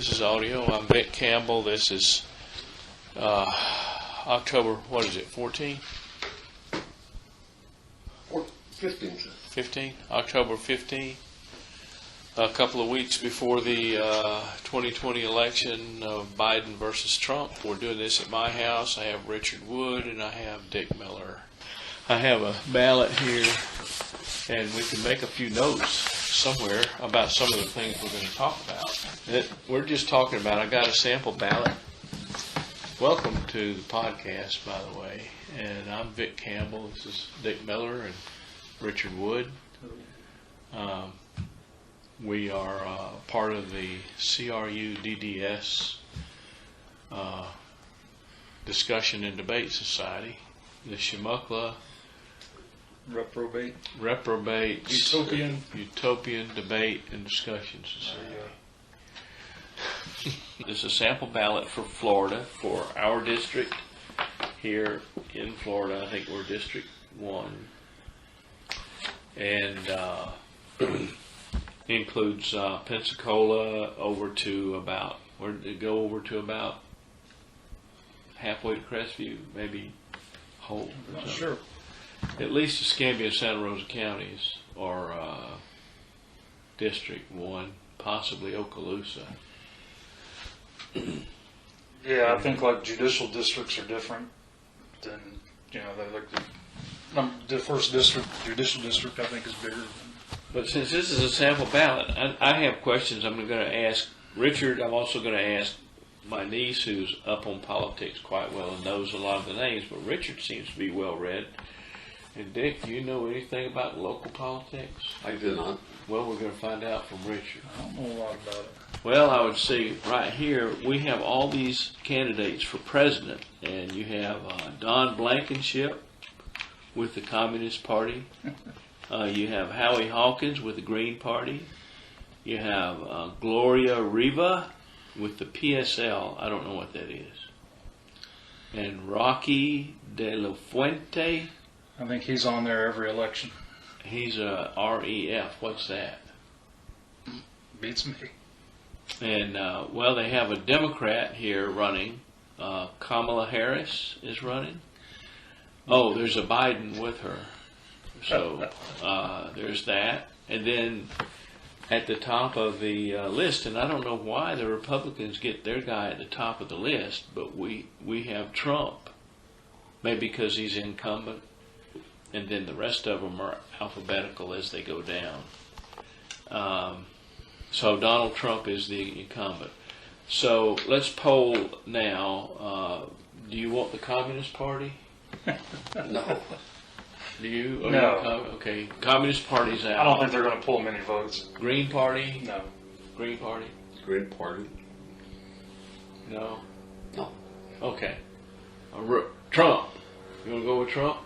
This is audio. I'm Vic Campbell. This is October, what is it, 14? 15. 15? October 15. A couple of weeks before the 2020 election of Biden versus Trump. We're doing this at my house. I have Richard Wood and I have Dick Miller. I have a ballot here, and we can make a few notes somewhere about some of the things we're going to talk about. We're just talking about, I got a sample ballot. Welcome to the podcast, by the way. And I'm Vic Campbell. This is Dick Miller and Richard Wood. We are part of the CRUDDS Discussion and Debate Society, the Chumuckla Reprobates Utopian Debate and Discussion Society. This is a sample ballot for Florida, for our district here in Florida. I think we're District 1. And includes Pensacola over to about, where did it go over to about halfway to Crestview, maybe Holt. Not sure. At least Escambia and Santa Rosa counties are District 1, possibly Okaloosa. Yeah, I think like judicial districts are different than, they're like the first district, judicial district, I think is bigger. But since this is a sample ballot, I have questions I'm going to ask Richard. I'm also going to ask my niece, who's up on politics quite well and knows a lot of the names, but Richard seems to be well read. And Dick, do you know anything about local politics? I do not. Well, we're going to find out from Richard. I don't know a lot about it. Well, I would say right here, we have all these candidates for president, and you have Don Blankenship with the Communist Party. You have Howie Hawkins with the Green Party. You have Gloria Riva with the PSL. I don't know what that is. And Rocky De La Fuente. I think he's on there every election. He's a REF. What's that? Beats me. And, well, they have a Democrat here running. Kamala Harris is running. Oh, there's a Biden with her. So there's that. And then at the top of the list, and I don't know why the Republicans get their guy at the top of the list, but we have Trump. Maybe because he's incumbent. And then the rest of them are alphabetical as they go down. So Donald Trump is the incumbent. So let's poll now. Do you want the Communist Party? No. Do you? No. Okay. Communist Party's out. I don't think they're going to pull many votes. Green Party? No. Green Party? Green Party? No. No. Okay. Trump. You want to go with Trump?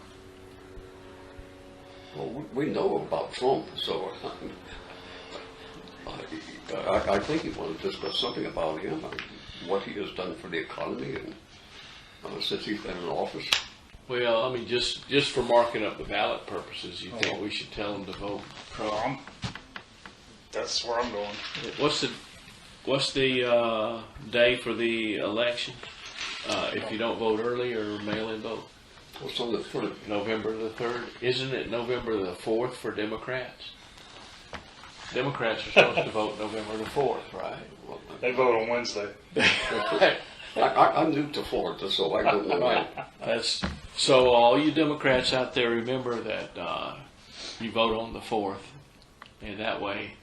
Well, we know about Trump, so I think you want to discuss something about him, what he has done for the economy, and since he's been in office. Well, I mean, just for marking up the ballot purposes, you think we should tell them to vote Trump? That's where I'm going. What's the day for the election? If you don't vote early or mail-in vote? What's on the 3rd? November the 3rd. Isn't it November the 4th for Democrats? Democrats are supposed to vote November the 4th, right? Well, They vote on Wednesday. I'm new to Florida, so I don't know. So all you Democrats out there, remember that you vote on the 4th, and that way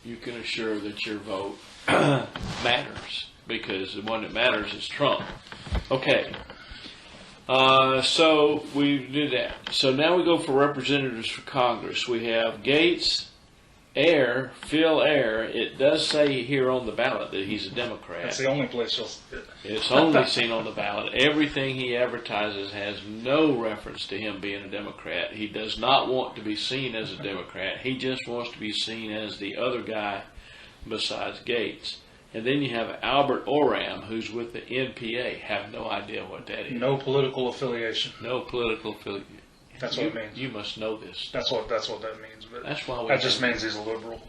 you can assure that your vote matters, because the one that matters is Trump. Okay. So we did that. So now we go for representatives for Congress. We have Gates, Phil Ayer. It does say here on the ballot that he's a Democrat. That's the only place you'll see it. It's only seen on the ballot. Everything he advertises has no reference to him being a Democrat. He does not want to be seen as a Democrat. He just wants to be seen as the other guy besides Gates. And then you have Albert Oram, who's with the NPA. Have no idea what that is. No political affiliation. No political affiliation. That's what it means. You must know this. That's what that means. But that's why that just means he's a liberal.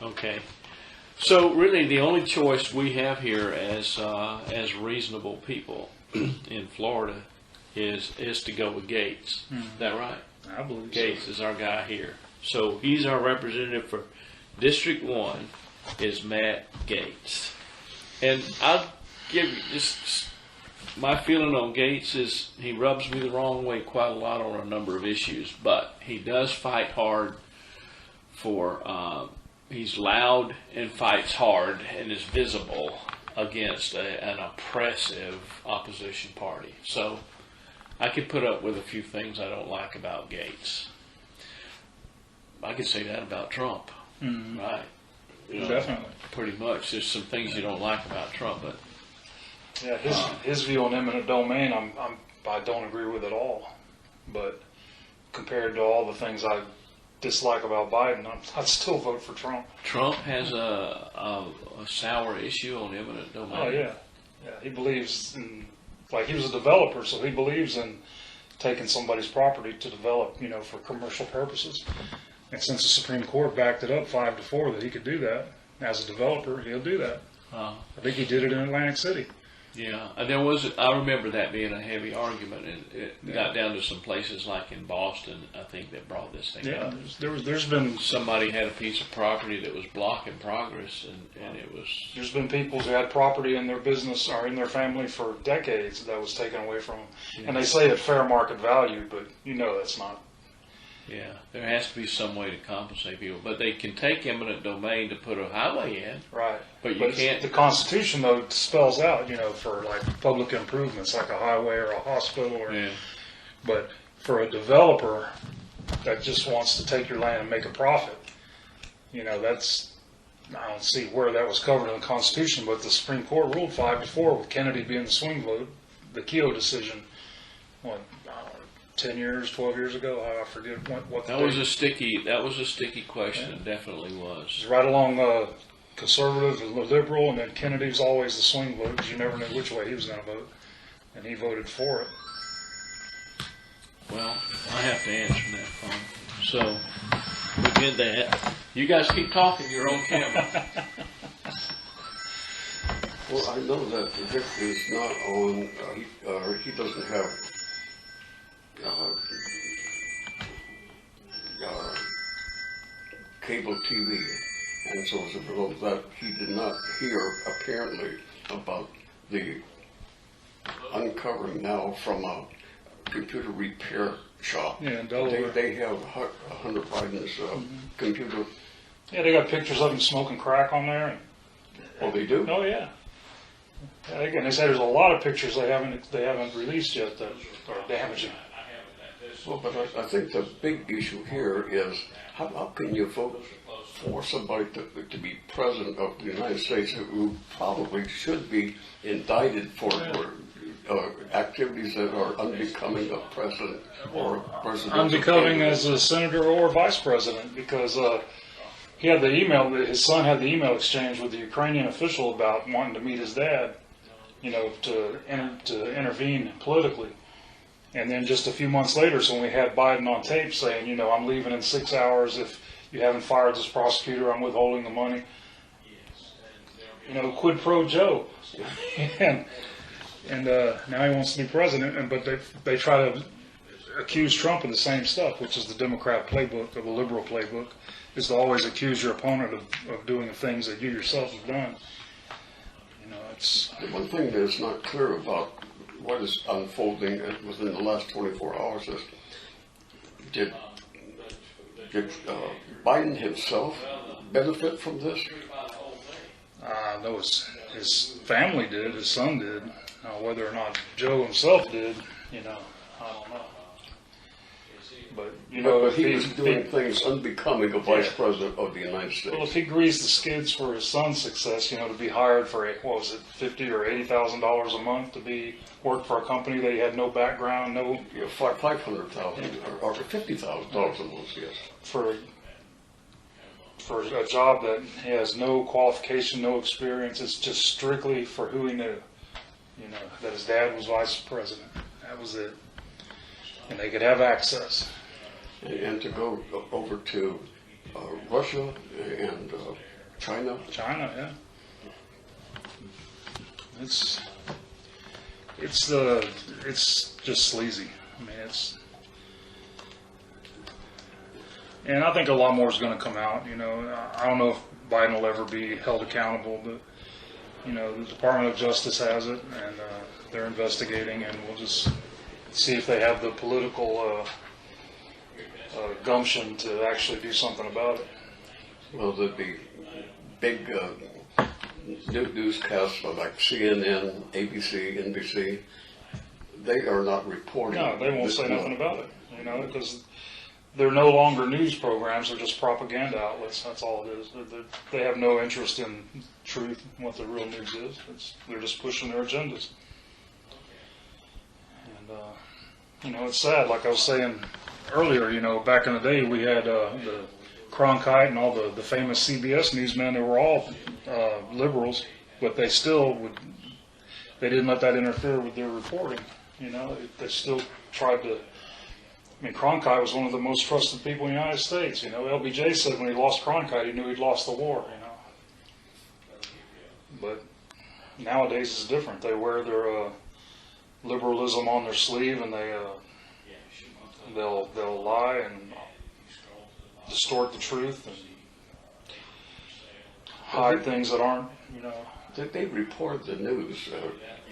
Okay. So really, the only choice we have here as reasonable people in Florida is to go with Gates. Is that right? I believe Gates so. is our guy here. So he's our representative for District 1 is Matt Gates. And I'll give you just my feeling on Gates is he rubs me the wrong way quite a lot on a number of issues, but he does fight hard for, he's loud and fights hard and is visible against an oppressive opposition party. So I could put up with a few things I don't like about Gates. I could say that about Trump, right? You know, Definitely. Pretty much. There's some things you don't like about Trump, but Yeah, his view on eminent domain, I don't agree with at all. But compared to all the things I dislike about Biden, I'd still vote for Trump. Trump has a sour issue on eminent domain. Oh yeah, he believes in, like, he was a developer, so he believes in taking somebody's property to develop, for commercial purposes. And since the Supreme Court backed it up 5-4 that he could do that as a developer, he'll do that. I think he did it in Atlantic City. Yeah, and I remember that being a heavy argument, and it got down to some places like in Boston, I think, that brought this thing up. There's been Somebody had a piece of property that was blocking progress, and it was... There's been people who had property in their business or in their family for decades that was taken away from them. And they say at fair market value, but that's not. Yeah, there has to be some way to compensate people, but they can take eminent domain to put a highway in. Right. But you can't... The Constitution, though, spells out, for like public improvements, like a highway or a hospital. But for a developer that just wants to take your land and make a profit, that's... I don't see where that was covered in the Constitution, but the Supreme Court ruled 5-4 with Kennedy being the swing vote, the Keogh decision, 10 years, 12 years ago, I forget what That was a sticky question. It definitely was. It was right along conservative and liberal, and then Kennedy was always the swing vote because you never knew which way he was going to vote, and he voted for it. Well, I have to answer that phone. So we did that. You guys keep talking. You're on camera. Well, I know that Vic is not on, he doesn't have cable TV, and so as a result of that, he did not hear apparently about the uncovering now from a computer repair shop. Yeah, in Delaware. They have Hunter Biden's computer. Yeah, they got pictures of him smoking crack on there. Oh, they do? Oh, yeah. Again, they say there's a lot of pictures they haven't released yet that are damaging. Well, but I think the big issue here is how can you vote for somebody to be president of the United States who probably should be indicted for activities that are unbecoming of president or president? Unbecoming as a senator or vice president, because he had the email. His son had the email exchange with the Ukrainian official about wanting to meet his dad, to intervene politically. And then just a few months later, so when we had Biden on tape saying, I'm leaving in 6 hours if you haven't fired this prosecutor, I'm withholding the money. Quid pro Joe. and now he wants to be president, but they try to accuse Trump of the same stuff, which is the Democrat playbook, or the liberal playbook, is to always accuse your opponent of doing the things that you yourself have done. It's... The one thing that is not clear about what is unfolding within the last 24 hours is, did Biden himself benefit from this? No, his family did, his son did. Whether or not Joe himself did, I don't know. But but he was doing things unbecoming of vice president of the United States. Well, if he greased the skids for his son's success, to be hired for $50,000 or $80,000 a month to work for a company that he had no background, $500,000 or $50,000 a month, yes. For a job that he has no qualification, no experience, it's just strictly for who he knew. That his dad was vice president. That was it. And they could have access. And to go over to Russia and China? China, yeah. It's just sleazy. I mean, and I think a lot more is going to come out. You know, I don't know if Biden will ever be held accountable, but you know, the Department of Justice has it, and they're investigating, and we'll just see if they have the political gumption to actually do something about it. Well, the big newscasts like CNN, ABC, NBC, they are not reporting. No, they won't say nothing about it, you know, because they're no longer news programs, they're just propaganda outlets. That's all it is. They have no interest in truth, what the real news is. They're just pushing their agendas. And, you know, it's sad. Like I was saying earlier, you know, back in the day, we had the Cronkite and all the famous CBS newsmen. They were all liberals, but they didn't let that interfere with their reporting. You know, they still tried to. I mean, Cronkite was one of the most trusted people in the United States. You know, LBJ said when he lost Cronkite, he knew he'd lost the war. You know, but nowadays it's different. They wear their liberalism on their sleeve, and they'll lie and distort the truth and hide things that aren't. You know, They report the news,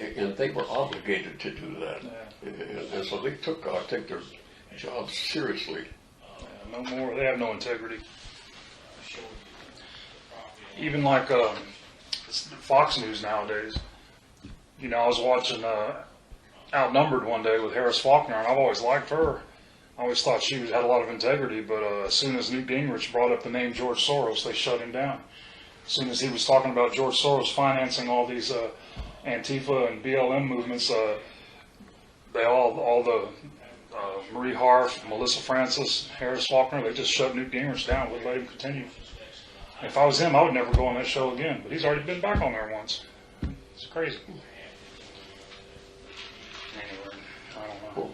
and they were obligated to do that, and so they took, I think, their job seriously. No more. They have no integrity. Even like Fox News nowadays. You know, I was watching Outnumbered one day with Harris Faulkner, and I've always liked her. I always thought she had a lot of integrity, but as soon as Newt Gingrich brought up the name George Soros, they shut him down. As soon as he was talking about George Soros financing all these Antifa and BLM movements, all the Marie Harf, Melissa Francis, Harris Faulkner, they just shut Newt Gingrich down, wouldn't let him continue. If I was him, I would never go on that show again, but he's already been back on there once. It's crazy. Anyway, I don't know.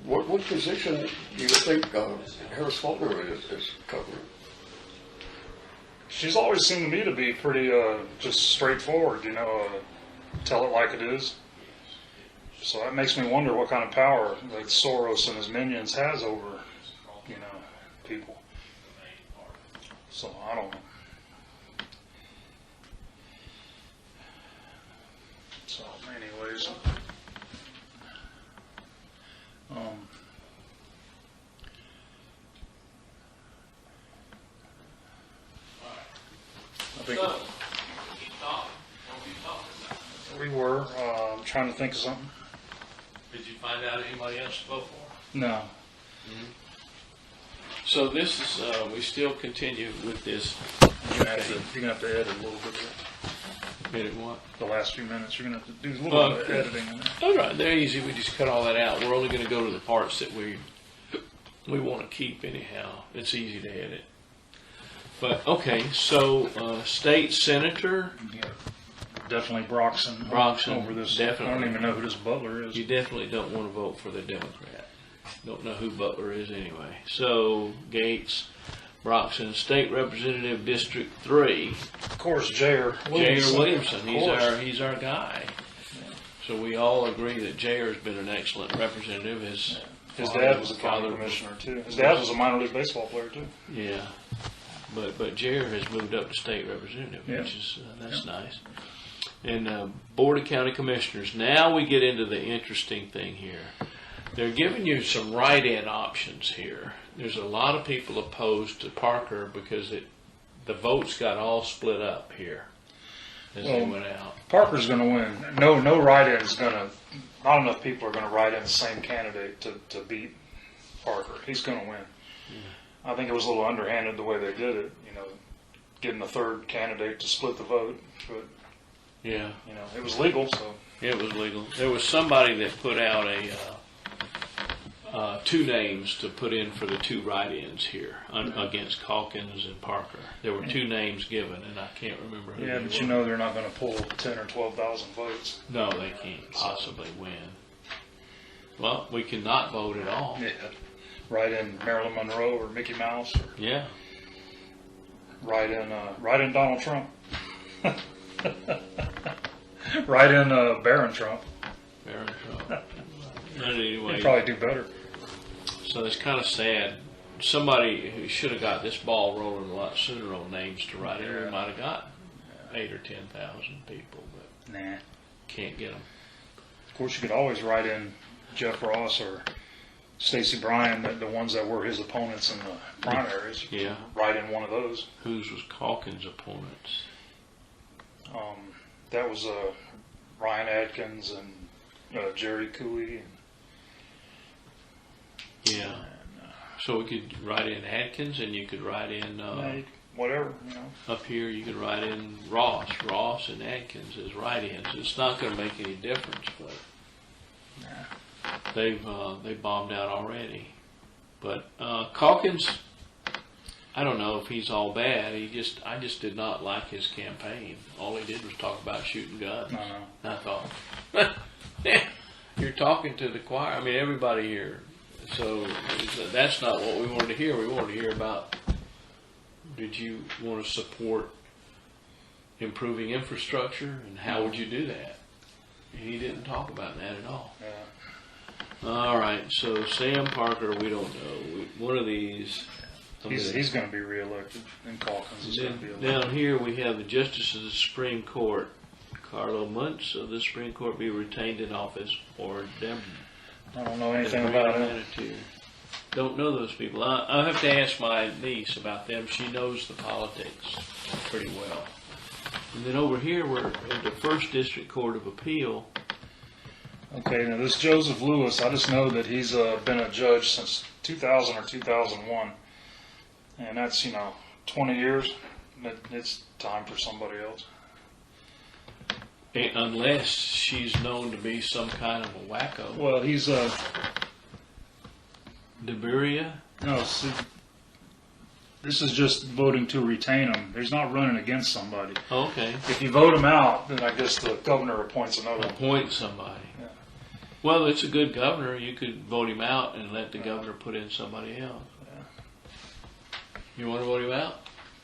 What position do you think Harris Faulkner is covering? She's always seemed to me to be pretty just straightforward, you know, tell it like it is. So that makes me wonder what kind of power that Soros and his minions has over, you know, people. So I don't know. So anyways, I think we were trying to think of something. Did you find out anybody else to vote for? No. So this is, we still continue with this. You're gonna have to edit a little bit here. Edit what? The last few minutes. You're gonna have to do a little bit of editing in there. All right, they're easy. We just cut all that out. We're only going to go to the parts that we want to keep anyhow. It's easy to edit. But okay, so state senator. Yeah. Definitely Broxson over this. Definitely. I don't even know who this Butler is. You definitely don't want to vote for the Democrat. Don't know who Butler is anyway. So Gates, Broxson, State Representative District 3. Of course, Jair Williamson. He's our guy. Yeah. So we all agree that Jair has been an excellent representative. His dad was a county commissioner too. His dad was a minor league baseball player too. Yeah, but Jair has moved up to state representative, which is that's nice. And Board of County Commissioners. Now we get into the interesting thing here. They're giving you some write-in options here. There's a lot of people opposed to Parker because the votes got all split up here as they went out. Parker's going to win. No write-in is going to. Not enough people are going to write in the same candidate to beat Parker. He's going to win. I think it was a little underhanded the way they did it. You know, getting a third candidate to split the vote, but. Yeah. You know, it was legal, so. It was legal. There was somebody that put out two names to put in for the two write-ins here against Calkins and Parker. There were two names given, and I can't remember who. Yeah, but you know they're not going to pull 10 or 12,000 votes. No, they can't possibly win. Well, we cannot vote at all. Yeah. Write in Marilyn Monroe or Mickey Mouse. Yeah. Write in Donald Trump. Write in Barron Trump. Barron Trump. But anyway, He'd probably do better. so it's kind of sad. Somebody who should have got this ball rolling a lot sooner on names to write in, we might have got 8,000 or 10,000 people, but Nah. can't get them. Of course, you could always write in Jeff Ross or Stacey Bryan, the ones that were his opponents in the primaries. Yeah. Write in one of those. Whose was Calkins' opponents? That was Ryan Adkins and Jerry Cooley. Yeah. So we could write in Atkins, and you could write in Whatever, up here. You could write in Ross and Atkins as write-ins. It's not going to make any difference, but they bombed out already. But Calkins, I don't know if he's all bad. I just did not like his campaign. All he did was talk about shooting guns. And I thought, you're talking to the choir. I mean, everybody here. So that's not what we wanted to hear. We wanted to hear about, did you want to support improving infrastructure, and how would you do that? And he didn't talk about that at all. Yeah. All right, so Sam Parker, we don't know. One of these. He's going to be reelected, and Calkins is going to be elected. Down here we have the Justice of the Supreme Court. Carlo Muntz of the Supreme Court be retained in office, or Dem. I don't know anything about it. Don't know those people. I'll have to ask my niece about them. She knows the politics pretty well. And then over here we're in the First District Court of Appeal. Okay, now this Joseph Lewis, I just know that he's been a judge since 2000 or 2001. And that's, 20 years. It's time for somebody else. Unless she's known to be some kind of a wacko. Well, he's DeBuria? no. See, this is just voting to retain him. He's not running against somebody. Oh, okay. If you vote him out, then I guess the governor appoints another one. Appoint somebody. Yeah. Well, it's a good governor. You could vote him out and let the governor put in somebody else. Yeah. You want to vote him out?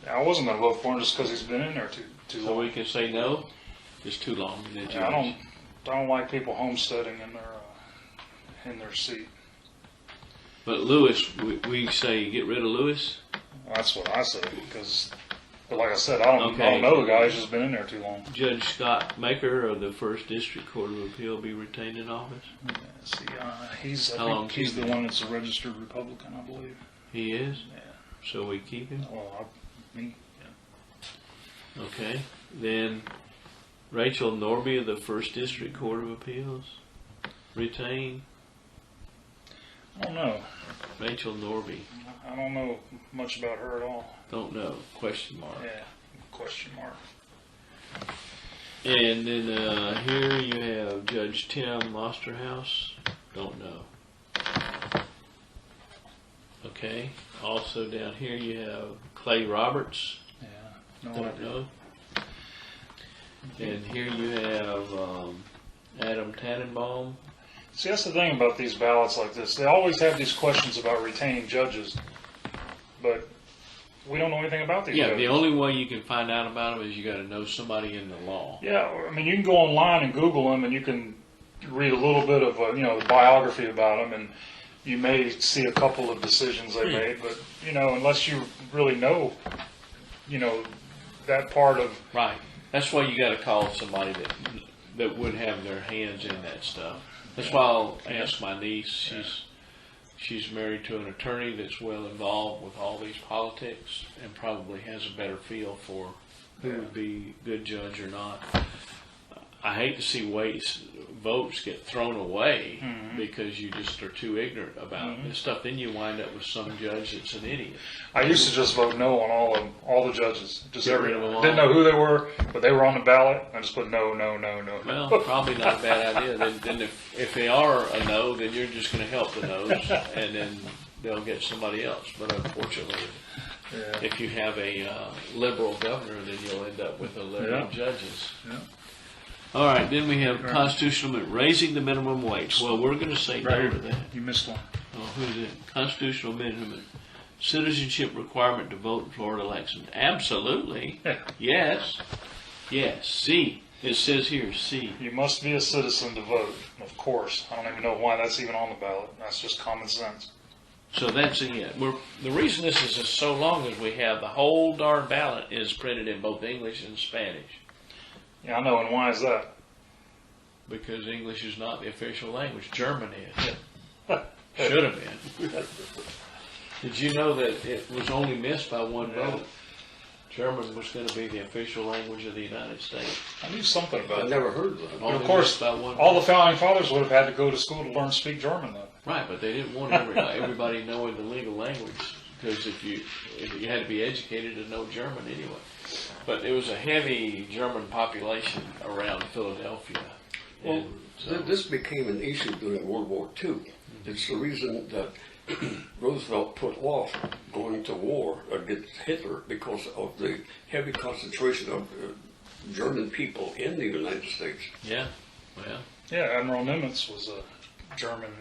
I wasn't going to vote for him just because he's been in there too So long. we can say no? It's too long. Yeah, I don't like people homesteading in their seat. But Lewis, we say get rid of Lewis? That's what I say, but like I said, I don't know the guy. He's just been in there too long. Judge Scott Maker of the First District Court of Appeal be retained in office? Yeah, see, he's the one that's a registered Republican, I believe. He is? Yeah. So we keep him? Well, yeah. Okay. Then Rachel Norby of the First District Court of Appeals, retained. I don't know. Rachel Norby. I don't know much about her at all. Don't know. Question mark. Yeah, question mark. And then here you have Judge Tim Osterhaus. Don't know. Okay. Also down here you have Clay Roberts. Yeah, no Don't idea. know. And here you have Adam Tannenbaum. See, that's the thing about these ballots like this. They always have these questions about retaining judges, but we don't know anything about these judges. The only way you can find out about them is you got to know somebody in the law. Yeah, I mean, you can go online and Google them, and you can read a little bit of the biography about them, and you may see a couple of decisions they made, but unless you really know, that part of Right. That's why you got to call somebody that would have their hands in that stuff. That's why I'll ask my niece. She's married to an attorney that's well involved with all these politics and probably has a better feel for who would be a good judge or not. I hate to see votes get thrown away because you just are too ignorant about this stuff. Then you wind up with some judge that's an idiot. I used to just vote no on all the judges. Just Get rid of them all. Didn't know who they were, but they were on the ballot. I just put no. Well, probably not a bad idea. Then if they are a no, then you're just going to help the no's, and then they'll get somebody else. But unfortunately, if you have a liberal governor, then you'll end up with a liberal judges. Yeah. All right, then we have constitutional raising the minimum wage. Well, we're going to say no to that. You missed one. Oh, who's it? Constitutional citizenship requirement to vote in Florida elections? Absolutely. Yes. Yes. C. It says here, C. You must be a citizen to vote, of course. I don't even know why that's even on the ballot. That's just common sense. So that's it. The reason this is so long is we have the whole darn ballot is printed in both English and Spanish. Yeah, I know, and why is that? Because English is not the official language. German is. Should have been. Did you know that it was only missed by one vote? German was going to be the official language of the United States. I knew something about I it. never heard that. But of course, all the founding fathers would have had to go to school to learn to speak German, though. Right, but they didn't want everybody knowing the legal language, because if you had to be educated to know German anyway. But there was a heavy German population around Philadelphia. Well, this became an issue during World War II. It's the reason that Roosevelt put off going to war against Hitler, because of the heavy concentration of German people in the United States. Yeah, well. Yeah, Admiral Nimitz was a German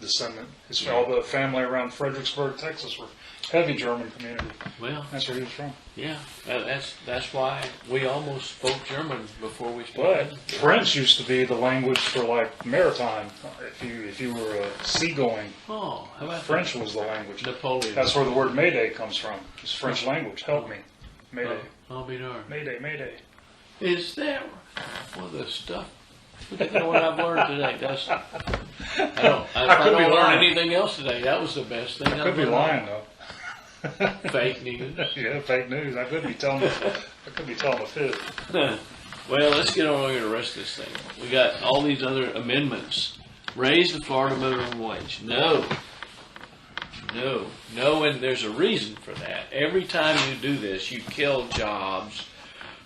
descendant. All the family around Fredericksburg, Texas, were heavy German community. Well, that's where he was from. Yeah, that's why we almost spoke German before we spoke. But French used to be the language for like maritime. If you were seagoing, how about French was the language. Napoleon. That's where the word Mayday comes from. It's French language. Help me, Mayday. I'll be darned. Mayday, Mayday. Is that the stuff? Look at what I've learned today. I don't learn anything else today. That was the best thing. I could be lying though. Fake news. Yeah, fake news. I could be telling a fib. Well, let's get on with the rest of this thing. We got all these other amendments. Raise the Florida minimum wage. No, and there's a reason for that. Every time you do this, you kill jobs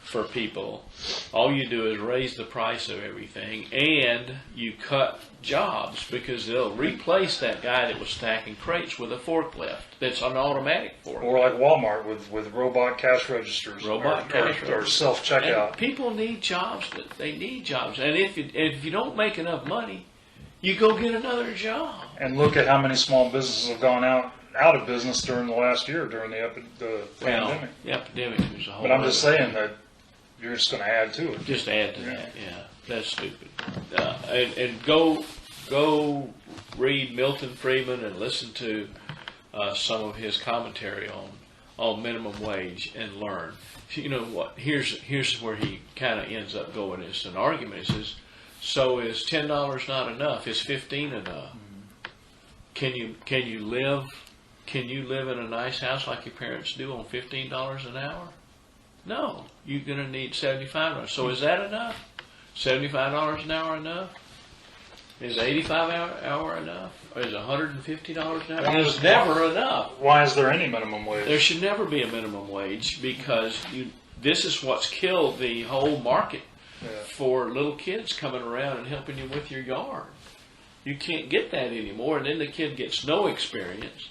for people. All you do is raise the price of everything, and you cut jobs, because they'll replace that guy that was stacking crates with a forklift that's an automatic forklift. Or like Walmart with robot cash registers. Or self-checkout. And people need jobs. They need jobs. And if you don't make enough money, you go get another job. And look at how many small businesses have gone out of business during the last year, during the pandemic. The epidemic was a whole. But I'm just saying that you're just going to add to it. Just add to that, yeah. That's stupid. And go read Milton Friedman and listen to some of his commentary on minimum wage and learn. You know what? Here's where he kind of ends up going. It's an argument. He says, so is $10 not enough? Is $15 enough? Can you live in a nice house like your parents do on $15 an hour? No, you're going to need $75. So is that enough? $75 an hour enough? Is $85 an hour enough? Or is $150 an hour? It's never enough. Why is there any minimum wage? There should never be a minimum wage, because this is what's killed the whole market for little kids coming around and helping you with your yard. You can't get that anymore, and then the kid gets no experience.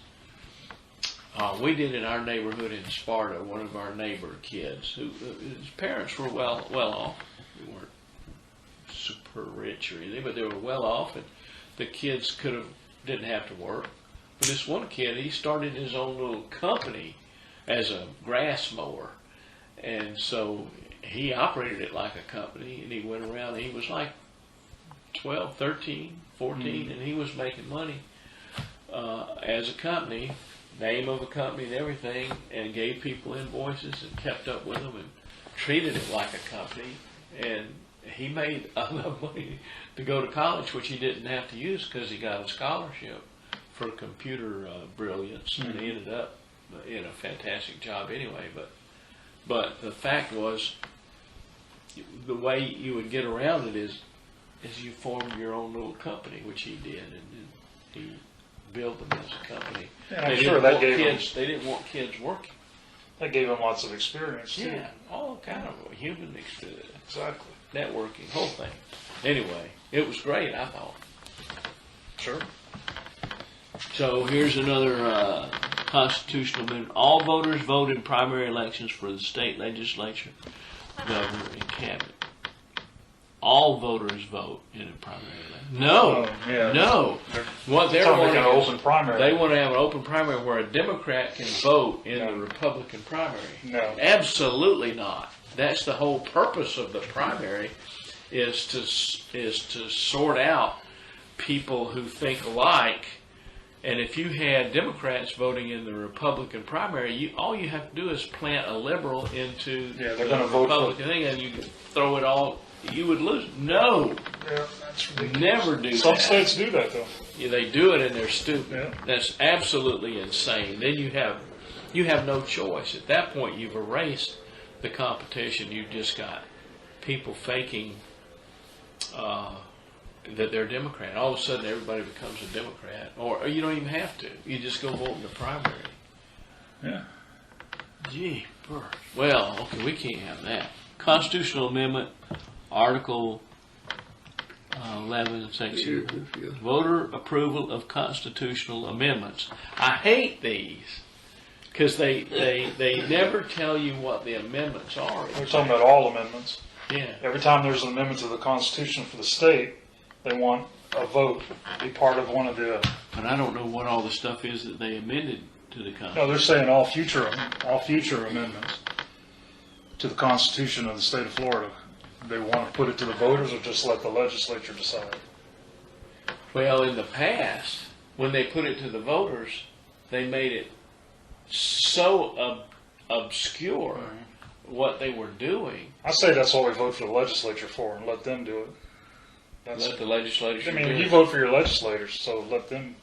We did in our neighborhood in Sparta. One of our neighbor kids, his parents were well off. They weren't super rich or anything, but they were well off, and the kids didn't have to work. But this one kid, he started his own little company as a grass mower, and so he operated it like a company, and he went around. And he was like 12, 13, 14, and he was making money as a company. Name of a company and everything, and gave people invoices and kept up with them and treated it like a company. And he made enough money to go to college, which he didn't have to use because he got a scholarship for computer brilliance, and he ended up in a fantastic job anyway. But the fact was, the way you would get around it is you formed your own little company, which he did, and he build them as a company. And I'm sure that gave they didn't want kids working. That gave them lots of experience too. Yeah, all kind of human experience. Exactly. Networking, whole thing. Anyway, it was great, I thought. Sure. So here's another constitutional amendment. All voters vote in primary elections for the state legislature, governor, and cabinet. all voters vote in a primary election. No, no. What they want an open primary. They want to have an open primary where a Democrat can vote in the Republican primary. No, absolutely not. That's the whole purpose of the primary, is to sort out people who think alike. And if you had Democrats voting in the Republican primary, all you have to do is plant a liberal into they're the going to vote Republican thing, and you throw it all. You would lose. No, that's ridiculous. Never do Some that. states do that though. Yeah, they do it, and they're stupid. Yeah. That's absolutely insane. Then you have no choice. At that point, you've erased the competition. You've just got people faking that they're Democrat. All of a sudden, everybody becomes a Democrat, or you don't even have to. You just go vote in the primary. Yeah. Gee, Bert. Well, okay, we can't have that. Constitutional Amendment, Article 11, Section Voter Approval of Constitutional Amendments. I hate these because they never tell you what the amendments are. We're talking about all amendments. Yeah. Every time there's an amendment to the Constitution for the state, they want a vote to be part of one of the. But I don't know what all the stuff is that they amended to the Constitution. No, they're saying all future amendments to the Constitution of the state of Florida. They want to put it to the voters or just let the legislature decide? Well, in the past, when they put it to the voters, they made it so obscure what they were doing. I say that's what we vote for the legislature for, and let them do it. Let the legislature do it. You vote for your legislators, so let them,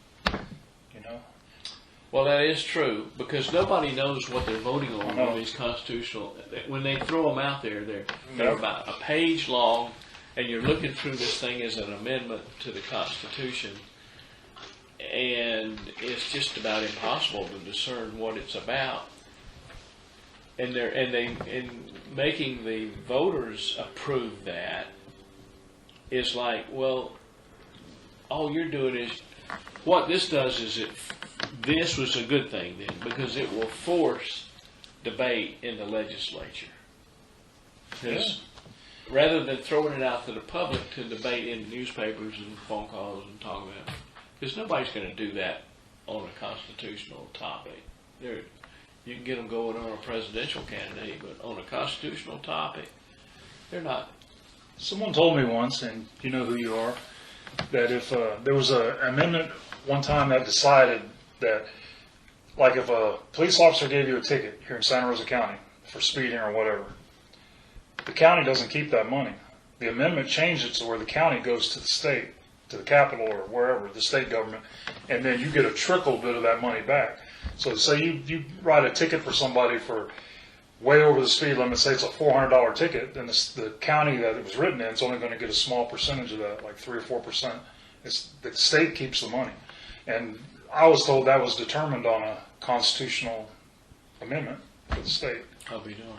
Well, that is true, because nobody knows what they're voting on these constitutional. When they throw them out there, they're about a page long, and you're looking through this thing as an amendment to the Constitution, and it's just about impossible to discern what it's about. And making the voters approve that is like, well, all you're doing is, what this does is this was a good thing then, because it will force debate in the legislature. Because rather than throwing it out to the public to debate in newspapers and phone calls and talk about it, because nobody's going to do that on a constitutional topic. You can get them going on a presidential candidate, but on a constitutional topic, they're not. Someone told me once, and you know who you are, that if there was an amendment one time that decided that, like if a police officer gave you a ticket here in Santa Rosa County for speeding or whatever, the county doesn't keep that money. The amendment changed it to where the county goes to the state, to the capital or wherever, the state government, and then you get a trickle bit of that money back. So say you write a ticket for somebody for way over the speed limit, say it's a $400 ticket, then the county that it was written in is only going to get a small percentage of that, like 3 or 4%. The state keeps the money. And I was told that was determined on a constitutional amendment for the state. I'll be darned.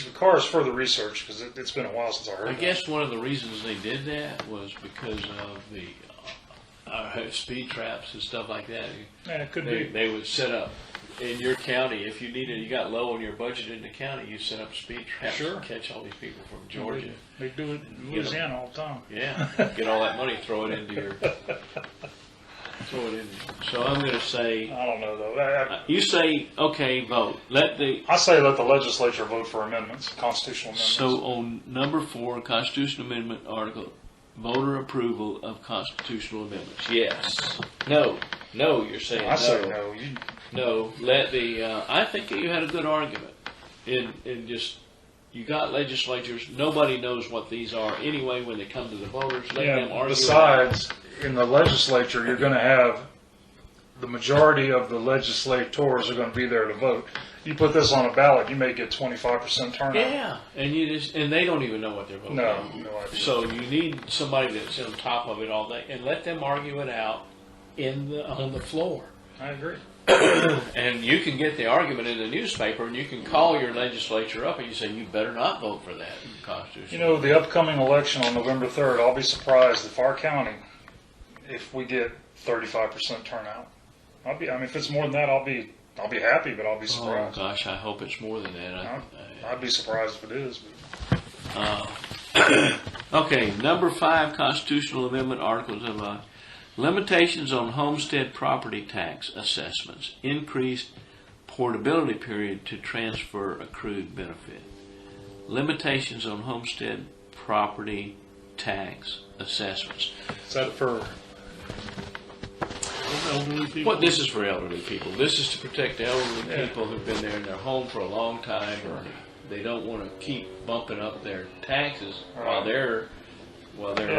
Requires further research because it's been a while since I heard I that. guess one of the reasons they did that was because of the speed traps and stuff like that. Yeah, it could be. They would set up in your county, if you got low on your budget in the county, you set up speed traps to catch all these people from Georgia. They do it in Louisiana all the time. Yeah, get all that money, throw it into So I'm going to say. I don't know though. You say okay, vote. I say let the legislature vote for amendments, constitutional amendments. So on number 4, constitutional amendment article, voter approval of constitutional amendments. Yes. No. You're saying no. I say no. No. I think you had a good argument. In just you got legislatures. Nobody knows what these are anyway when they come to the voters. Let them argue. Besides, in the legislature, you're going to have the majority of the legislators are going to be there to vote. You put this on a ballot, you may get 25% turnout. Yeah, and they don't even know what they're voting. No idea. So you need somebody that's on top of it all day, and let them argue it out on the floor. I agree. And you can get the argument in the newspaper, and you can call your legislature up, and you say, you better not vote for that Constitution. The upcoming election on November 3rd, I'll be surprised if our county, if we get 35% turnout. If it's more than that, I'll be happy, but I'll be surprised. Oh gosh, I hope it's more than that. I'd be surprised if it is. Okay, number 5, constitutional amendment, articles of limitations on homestead property tax assessments, increased portability period to transfer accrued benefit. Limitations on homestead property tax assessments. Is that for elderly people? Well, this is for elderly people. This is to protect elderly people who've been there in their home for a long time, or they don't want to keep bumping up their taxes while their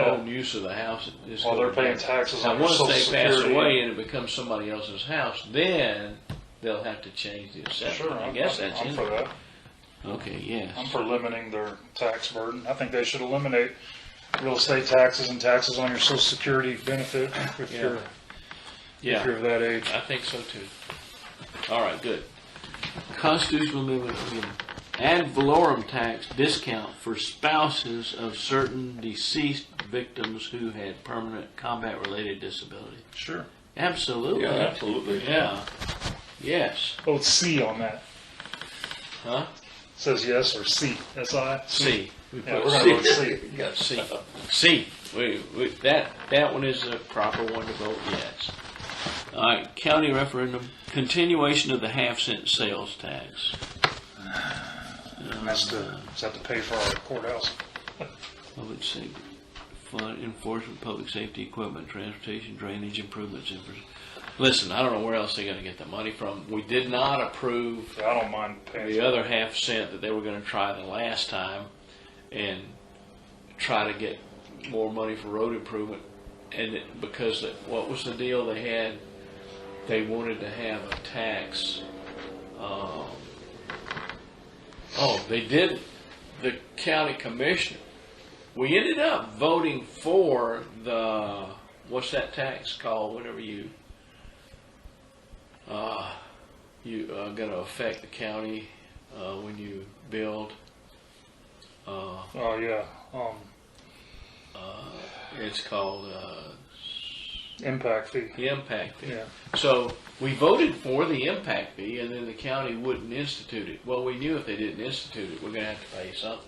own use of the house is while they're paying taxes on once Social they pass Security. away and it becomes somebody else's house, then they'll have to change the assessment. Sure, I guess that's I'm in for there. that. Okay, yes. I'm for limiting their tax burden. I think they should eliminate real estate taxes and taxes on your Social Security benefit if you're of that age. I think so too. All right, good. Constitutional amendment, ad valorem tax discount for spouses of certain deceased victims who had permanent combat-related disability. Sure. Absolutely. Yeah, absolutely. Yeah. Yes. Oh, it's C on that. Huh? It says yes or C. S-I? C. We Yeah, put we're going to vote C. Yeah, C. C. That one is the proper one to vote yes. All right, county referendum, continuation of the half-cent sales tax. And that's is that to pay for our courthouse? Public safety fund, enforcement, public safety equipment, transportation, drainage improvements. Listen, I don't know where else they're going to get the money from. We did not approve Yeah, I don't mind paying the other half-cent that they were going to try the last time and try to get more money for road improvement. And because what was the deal they had? They wanted to have a tax. They did. The county commissioner. We ended up voting for the, what's that tax called? Whenever you going to affect the county when you build. Oh, yeah. It's called Impact fee. the impact fee. Yeah. So we voted for the impact fee, and then the county wouldn't institute it. Well, we knew if they didn't institute it, we're going to have to pay something.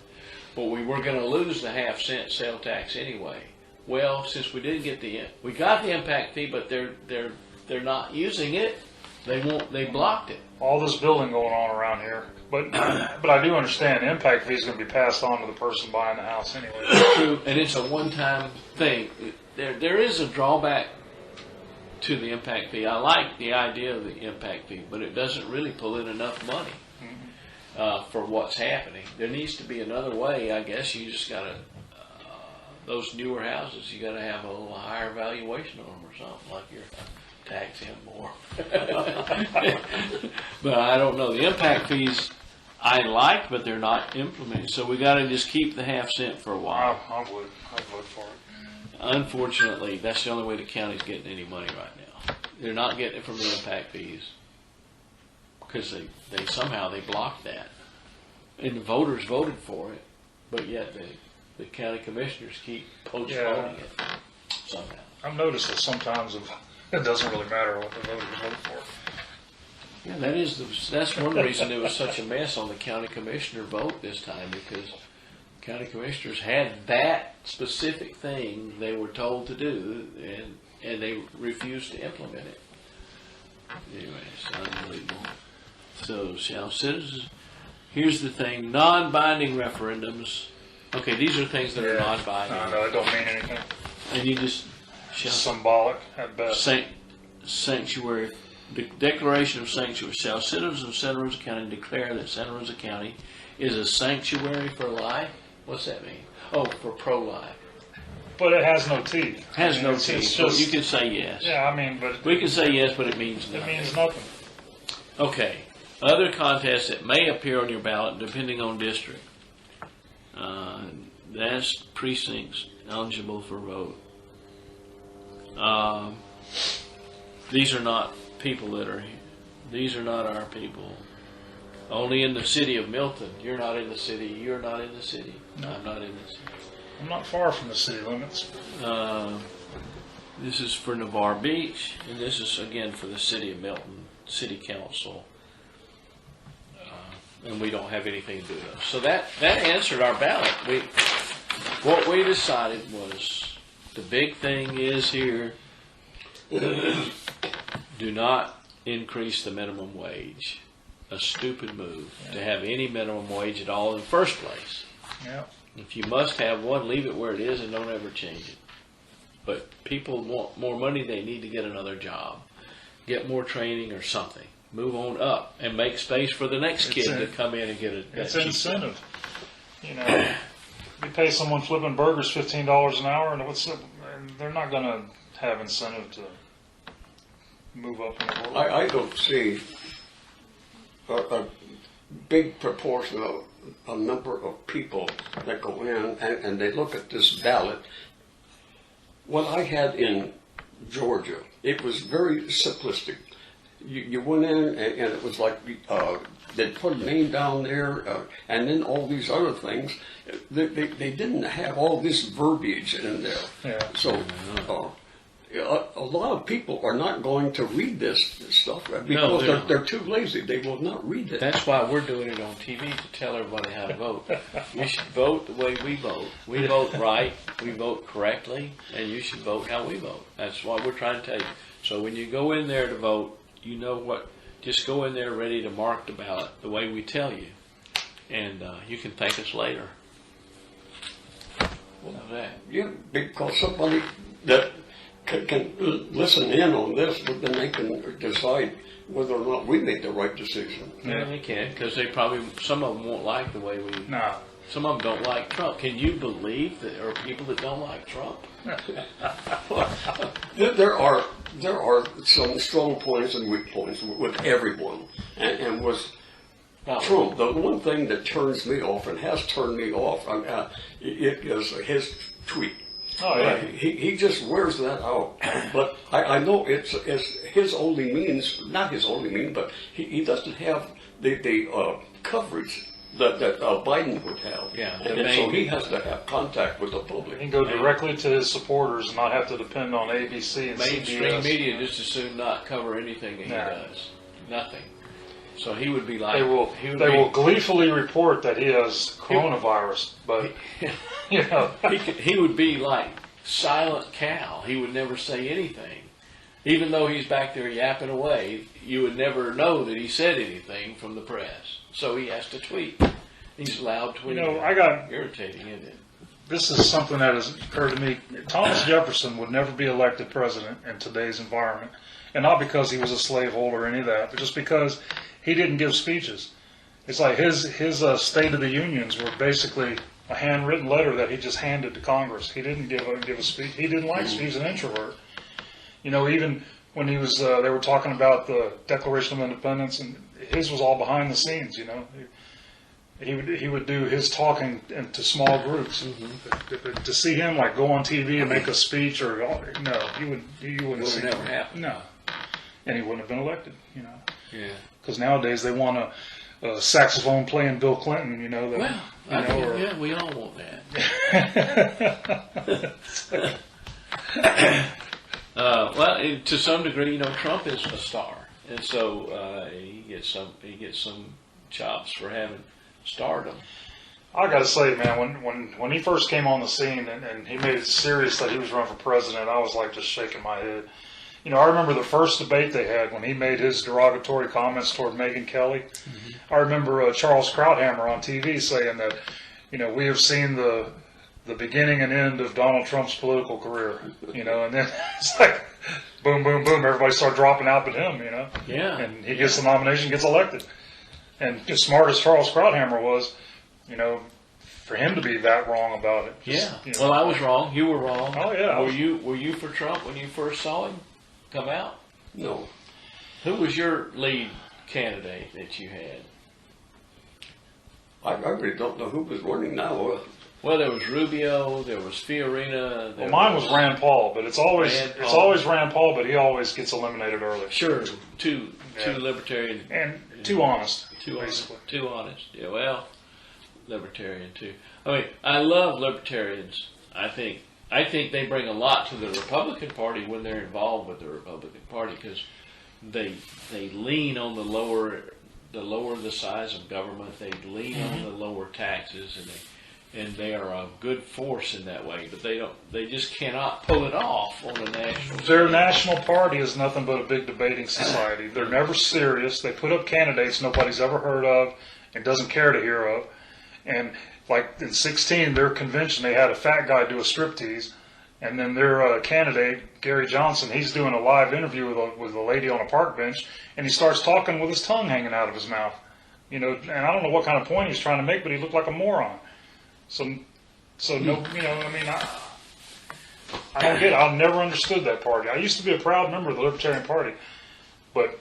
But we were going to lose the half-cent sale tax anyway. Well, since we didn't get we got the impact fee, but they're not using it. They blocked it. All this building going on around here. But I do understand the impact fee is going to be passed on to the person buying the house anyway. True, and it's a one-time thing. There is a drawback to the impact fee. I like the idea of the impact fee, but it doesn't really pull in enough money for what's happening. There needs to be another way. I guess you just got to, those newer houses, you got to have a little higher valuation on them or something, like you're tax him more. But I don't know. The impact fees I like, but they're not implemented. So we got to just keep the half-cent for a while. I'd vote for it. Unfortunately, that's the only way the county's getting any money right now. They're not getting it from the impact fees because they somehow blocked that, and the voters voted for it, but yet the county commissioners keep postponing it somehow. I've noticed that sometimes it doesn't really matter what the voters vote for. Yeah, that's one reason it was such a mess on the county commissioner vote this time, because county commissioners had that specific thing they were told to do, and they refused to implement it. Anyway, it's unbelievable. So, shall citizens? Here's the thing: non-binding referendums. Okay, these are things that are non-binding, No, it don't mean anything. and you just shall Symbolic at best. sanctuary. The declaration of sanctuary. Shall citizens of Santa Rosa County declare that Santa Rosa County is a sanctuary for life? What's that mean? Oh, for pro-life. But it has no teeth. Has no It's teeth. just, So you can say yes. yeah, I mean, but We can say yes, but it means it nothing. means nothing. Okay. Other contests that may appear on your ballot, depending on district. That's precincts eligible for vote. These are not people that are here. These are not our people. Only in the city of Milton. You're not in the city. You're not in the city. No. I'm not in the city. I'm not far from the city limits. This is for Navarre Beach, and this is again for the city of Milton City Council. And we don't have anything to do with it. So that answered our ballot. What we decided was, the big thing is here, do not increase the minimum wage. A stupid move to have any minimum wage at all in the first place. Yeah. If you must have one, leave it where it is and don't ever change it. But people want more money, they need to get another job, get more training or something. Move on up and make space for the next kid to come in and get it. It's an incentive. You know, you pay someone flipping burgers $15 an hour, and they're not going to have incentive to move up in the world. I don't see a big proportion of a number of people that go in and they look at this ballot. What I had in Georgia, it was very simplistic. You went in and it was like they'd put a name down there and then all these other things. They didn't have all this verbiage in there. Yeah. So a lot of people are not going to read this stuff because they're too lazy. They will not read it. That's why we're doing it on TV, to tell everybody how to vote. You should vote the way we vote. We vote right, we vote correctly, and you should vote how we vote. That's what we're trying to tell you. So when you go in there to vote, you know what, just go in there ready to mark the ballot the way we tell you. And you can thank us later. How's that? Yeah, because somebody that can listen in on this, but then they can decide whether or not we make the right decision. Yeah, they can, because they probably, some of them won't like the way we. No. Some of them don't like Trump. Can you believe that there are people that don't like Trump? There are some strong points and weak points with everyone, and with Trump, the one thing that turns me off and has turned me off, it is his tweet. Oh yeah. He just wears that out. But I know it's his only means, not his only means, but he doesn't have the coverage that Biden would have. Yeah, and so he has to have contact with the public. He can go directly to his supporters and not have to depend on ABC and Mainstream CBS. media just as soon not cover anything that he does. Nothing. So he would be like, They will gleefully report that he has coronavirus, but you know, he would be like silent cow. He would never say anything. Even though he's back there yapping away, you would never know that he said anything from the press. So he has to tweet. He's loud tweeting. you know, I got irritating, isn't it? this is something that has occurred to me. Thomas Jefferson would never be elected president in today's environment, and not because he was a slaveholder or any of that, but just because he didn't give speeches. It's like his State of the Unions were basically a handwritten letter that he just handed to Congress. He didn't give a speech. He didn't like speech. He's an introvert. You know, even when he was, they were talking about the Declaration of Independence, and his was all behind the scenes. You know, he would do his talking into small groups. Mm-hmm. To see him like go on TV and make a speech, or no, he wouldn't. Would never happen. No, and he wouldn't have been elected. You know. Yeah. Because nowadays they want a saxophone playing Bill Clinton, you know. Yeah, we all want that. Well, to some degree, you know, Trump is a star, and so he gets some chops for having stardom. I got to say, man, when he first came on the scene and he made it serious that he was running for president, I was like just shaking my head. You know, I remember the first debate they had when he made his derogatory comments toward Megyn Kelly. Mm-hmm. I remember Charles Krauthammer on TV saying that, you know, we have seen the beginning and end of Donald Trump's political career, you know, and then it's like boom, boom, boom, everybody started dropping out but him, you know. Yeah. And he gets the nomination, gets elected. And as smart as Charles Krauthammer was, you know, for him to be that wrong about it. Just, yeah. You know. Well, I was wrong. You were wrong. Oh, yeah. Were you for Trump when you first saw him come out? No. Who was your lead candidate that you had? I really don't know who was running now. Well, there was Rubio, there was Fiorina. Well, mine was Rand Paul, but it's always Rand Paul, but he always gets eliminated early. Sure, too libertarian and too honest. Too honest. Yeah, well, libertarian too. I mean, I love libertarians. I think they bring a lot to the Republican Party when they're involved with the Republican Party, because they lean on the lower the size of government. They lean on the lower taxes, and and they are a good force in that way. But they just cannot pull it off on a national. Their national party is nothing but a big debating society. They're never serious. They put up candidates nobody's ever heard of and doesn't care to hear of. And like in 16, their convention, they had a fat guy do a striptease. And then their candidate, Gary Johnson, he's doing a live interview with a lady on a park bench, and he starts talking with his tongue hanging out of his mouth. And I don't know what kind of point he's trying to make, but he looked like a moron. So no, I mean, I don't get it. I've never understood that party. I used to be a proud member of the Libertarian Party, but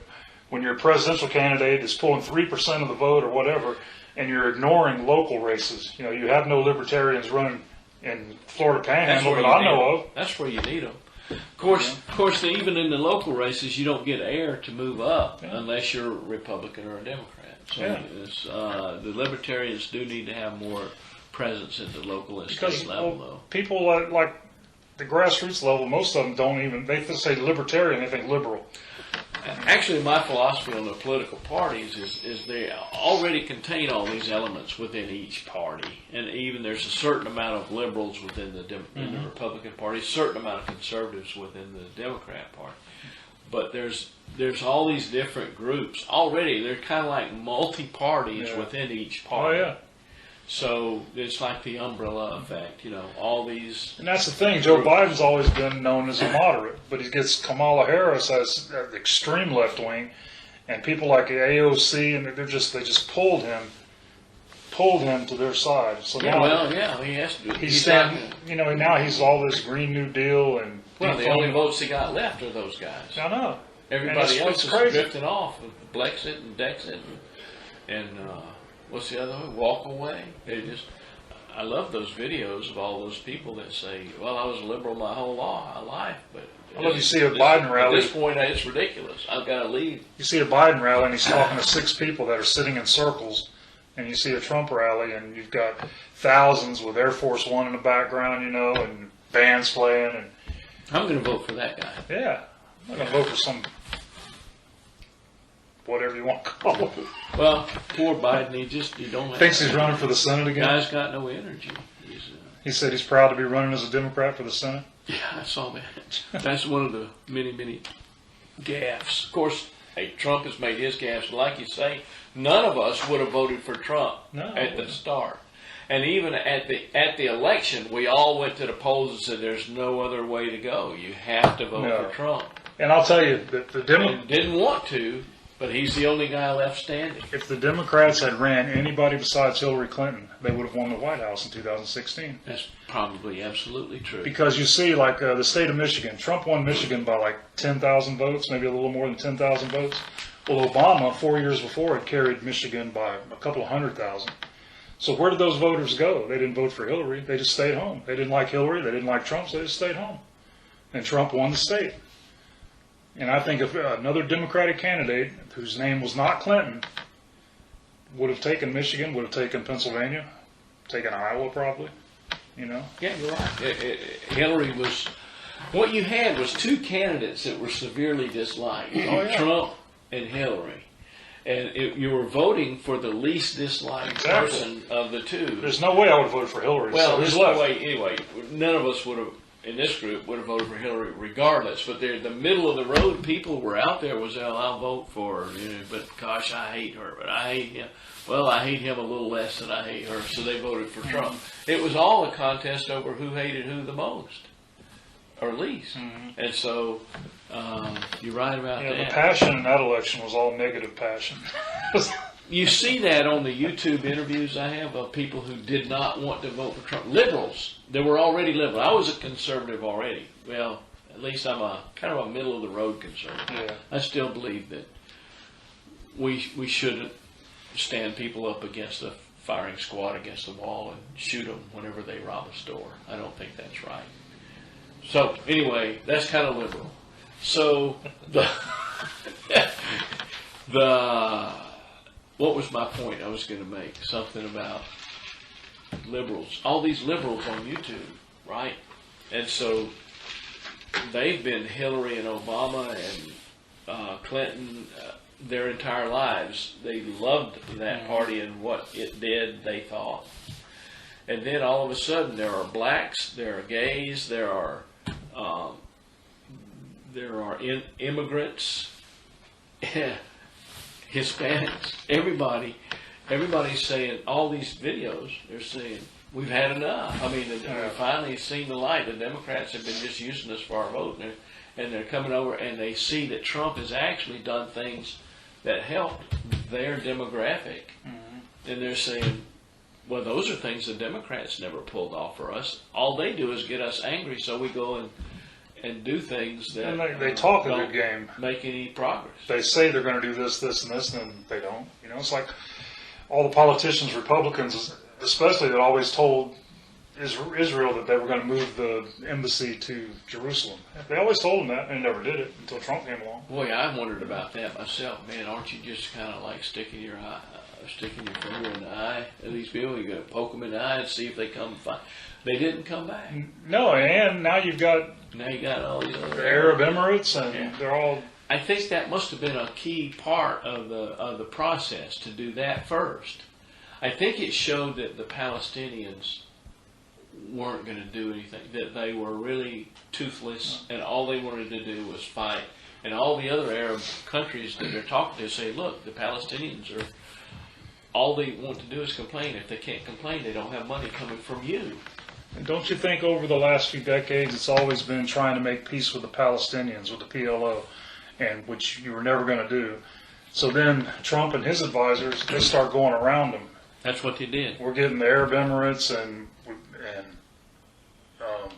when your presidential candidate is pulling 3% of the vote or whatever, and you're ignoring local races, you have no libertarians running in Florida Panhandle that I know of. That's where you need them. Of course, even in the local races, you don't get air to move up unless you're a Republican or a Democrat. So the libertarians do need to have more presence at the local and state level, though. People like the grassroots level, most of them don't even, they say libertarian, they think liberal. Actually, my philosophy on the political parties is they already contain all these elements within each party. And even there's a certain amount of liberals within the Republican Party, a certain amount of conservatives within the Democrat Party. But there's all these different groups. Already, they're kind of like multi-parties within each party. Oh, yeah. So it's like the umbrella effect, all these. And that's the thing. Joe Biden's always been known as a moderate, but he gets Kamala Harris as the extreme left wing, and people like AOC, and they just pulled him to their side. So now, he has to. He's standing, now he's all this Green New Deal and. Well, the only votes he got left are those guys. I know. Everybody else is drifting off with Blexit and Dexit and what's the other one? Walk away. I love those videos of all those people that say, well, I was a liberal my whole life, but I love you see a Biden rally. At this point, it's ridiculous. I've got to leave. You see a Biden rally, and he's talking to 6 people that are sitting in circles, and you see a Trump rally, and you've got thousands with Air Force One in the background, and bands playing. And I'm going to vote for that guy. Yeah. I'm not going to vote for some whatever you want to call him. Well, poor Biden, he don't have... Thinks he's running for the Senate again? Guy's got no energy. He said he's proud to be running as a Democrat for the Senate? Yeah, I saw that. That's one of the many, many gaffes. Of course, Trump has made his gaffes. Like you say, none of us would have voted for Trump at the start. And even at the election, we all went to the polls and said there's no other way to go. You have to vote for Trump. And I'll tell you, the Democrats didn't want to, but he's the only guy left standing. If the Democrats had ran anybody besides Hillary Clinton, they would have won the White House in 2016. That's probably absolutely true. Because you see, like the state of Michigan, Trump won Michigan by like 10,000 votes, maybe a little more than 10,000 votes. Well, Obama, 4 years before, had carried Michigan by a couple of 100,000. So where did those voters go? They didn't vote for Hillary. They just stayed home. They didn't like Hillary. They didn't like Trump, so they just stayed home. And Trump won the state. And I think if another Democratic candidate, whose name was not Clinton, would have taken Michigan, would have taken Pennsylvania, taken Iowa probably, Yeah, you're right. Hillary was... What you had was 2 candidates that were severely disliked. Trump and Hillary. And you were voting for the least disliked person of the 2. There's no way I would have voted for Hillary. Well, there's no way. Anyway, none of us would have, in this group, would have voted for Hillary regardless. But the middle of the road people were out there was, I'll vote for her. But gosh, I hate her. But I hate him. Well, I hate him a little less than I hate her. So they voted for Trump. It was all a contest over who hated who the most. Or least. And so... you're right about that. The passion in that election was all negative passion. You see that on the YouTube interviews I have of people who did not want to vote for Trump. Liberals. They were already liberal. I was a conservative already. Well, at least I'm a kind of a middle-of-the-road conservative. Yeah. I still believe that we shouldn't stand people up against a firing squad against the wall and shoot them whenever they rob a store. I don't think that's right. So, anyway, that's kind of liberal. So, what was my point I was going to make? Something about liberals. All these liberals on YouTube, right? And so, they've been Hillary and Obama and Clinton their entire lives. They loved that party and what it did, they thought. And then all of a sudden there are blacks, there are gays, there are immigrants, Hispanics, everybody's saying, all these videos, they're saying, we've had enough. I mean, we've finally seen the light. The Democrats have been just using us for our vote, and they're coming over and they see that Trump has actually done things that help their demographic. And they're saying, well, those are things the Democrats never pulled off for us. All they do is get us angry, so we go and do things that and they talk a good game, make any progress. They say they're going to do this, this, and this, and then they don't. You know, it's like all the politicians, Republicans especially, that always told Israel that they were going to move the embassy to Jerusalem. They always told them that, and they never did it until Trump came along. Boy, I wondered about that myself. Man, aren't you just kind of like sticking your finger in the eye of these people? You're going to poke them in the eye and see if they come find. They didn't come back. No, and now you got all these other Arab Emirates, and they're all. I think that must have been a key part of the process to do that first. I think it showed that the Palestinians weren't going to do anything, that they were really toothless, and all they wanted to do was fight. And all the other Arab countries that they're talking to say, look, the Palestinians are, all they want to do is complain. If they can't complain, they don't have money coming from you. And don't you think over the last few decades it's always been trying to make peace with the Palestinians, with the PLO, and which you were never going to do. So then Trump and his advisors, they start going around them. That's what they did. We're getting the Arab Emirates and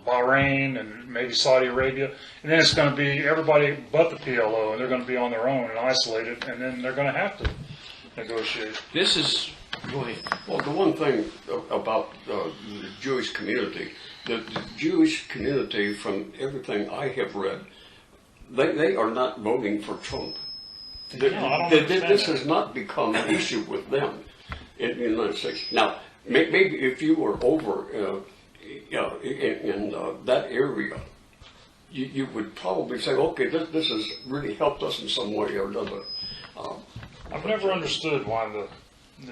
Bahrain and maybe Saudi Arabia, and then it's going to be everybody but the PLO, and they're going to be on their own and isolated, and then they're going to have to negotiate. This is, go ahead. Well, the one thing about the Jewish community, the Jewish community, from everything I have read, they are not voting for Trump. This has not become an issue with them in the United States. Now, maybe if you were over in that area, you would probably say, okay, this has really helped us in some way or another. I've never understood why the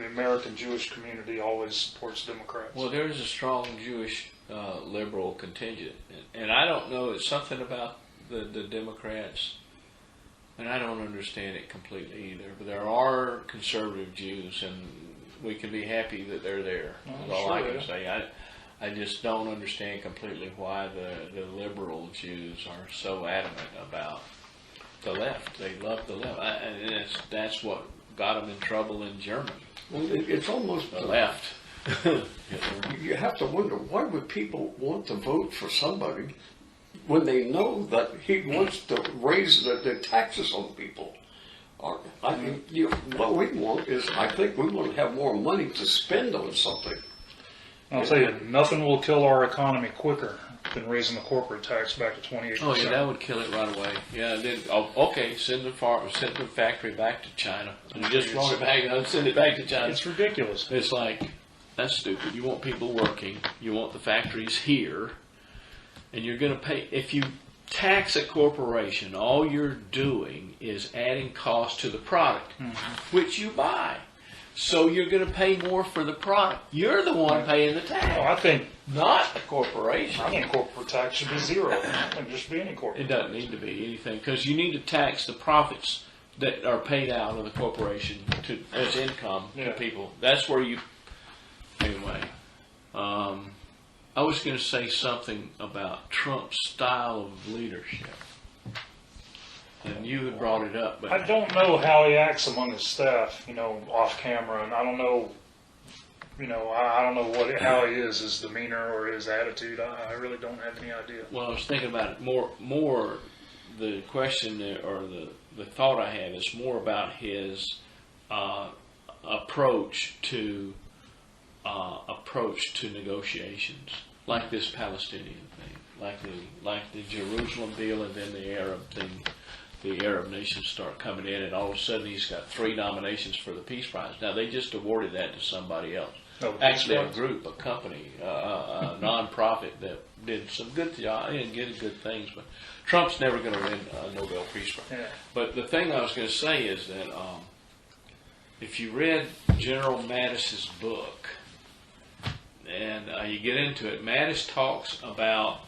American Jewish community always supports Democrats. Well, there is a strong Jewish liberal contingent, and I don't know, it's something about the Democrats, and I don't understand it completely either, but there are conservative Jews, and we can be happy that they're there. That's all I can say. I just don't understand completely why the liberal Jews are so adamant about the left. They love the left, and that's what got them in trouble in Germany. Well, it's almost the left. You have to wonder, why would people want to vote for somebody when they know that he wants to raise the taxes on people? I mean, what we want is, I think we want to have more money to spend on something. I'll tell you, nothing will kill our economy quicker than raising the corporate tax back to 28%. Oh, yeah, that would kill it right away. Yeah, then, okay, send the factory back to China. And just roll it back and send it back to China. It's ridiculous. It's like, that's stupid. You want people working. You want the factories here. And you're going to pay. If you tax a corporation, all you're doing is adding cost to the product, which you buy. So you're going to pay more for the product. You're the one paying the tax. Well, I think not the corporation. I think corporate tax should be zero. I don't think there should be any corporate tax. It doesn't need to be anything, because you need to tax the profits that are paid out of the corporation as income to people. That's where you. Anyway, I was going to say something about Trump's style of leadership. And you had brought it up, but I don't know how he acts among his staff, off camera, and I don't know, I don't know how he is, his demeanor or his attitude. I really don't have any idea. Well, I was thinking about it more. The question or the thought I had is more about his approach to negotiations, like this Palestinian thing, like the Jerusalem deal, and then the Arab thing. The Arab nations start coming in, and all of a sudden he's got 3 nominations for the Peace Prize. Now, they just awarded that to somebody else. Actually, a group, a company, a non-profit that did some good jobs and did good things. But Trump's never going to win a Nobel Peace Prize. Yeah. But the thing I was going to say is that if you read General Mattis's book, you get into it. Mattis talks about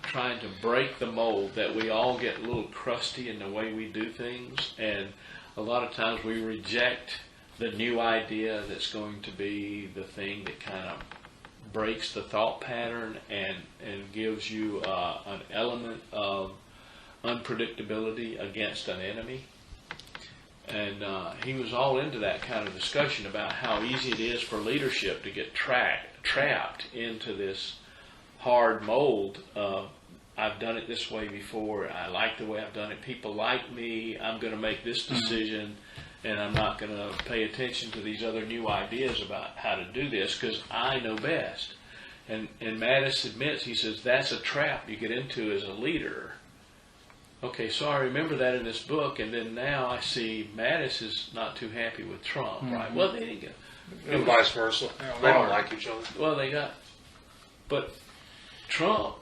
trying to break the mold, that we all get a little crusty in the way we do things, and a lot of times we reject the new idea that's going to be the thing that kind of breaks the thought pattern and gives you an element of unpredictability against an enemy. And he was all into that kind of discussion about how easy it is for leadership to get trapped into this hard mold of, I've done it this way before, I like the way I've done it, people like me, I'm going to make this decision, and I'm not going to pay attention to these other new ideas about how to do this because I know best. And Mattis admits, he says, that's a trap you get into as a leader. Okay, so I remember that in this book, and then now I see Mattis is not too happy with Trump, right? Well, they didn't get... And vice versa. They don't like each other. Well, but Trump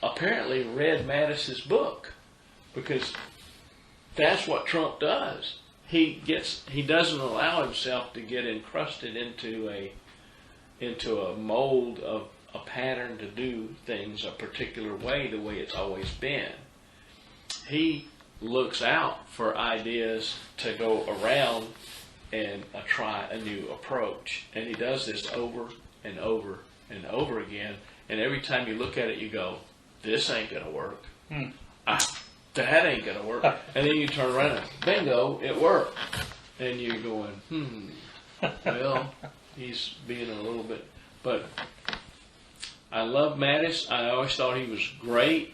apparently read Mattis's book, because that's what Trump does. He doesn't allow himself to get encrusted into a mold of a pattern to do things a particular way, the way it's always been. He looks out for ideas to go around and try a new approach, and he does this over and over and over again. And every time you look at it, you go, this ain't going to work. That ain't going to work. And then you turn around and, bingo, it worked. And you're going, well, he's being a little bit. But I love Mattis. I always thought he was great.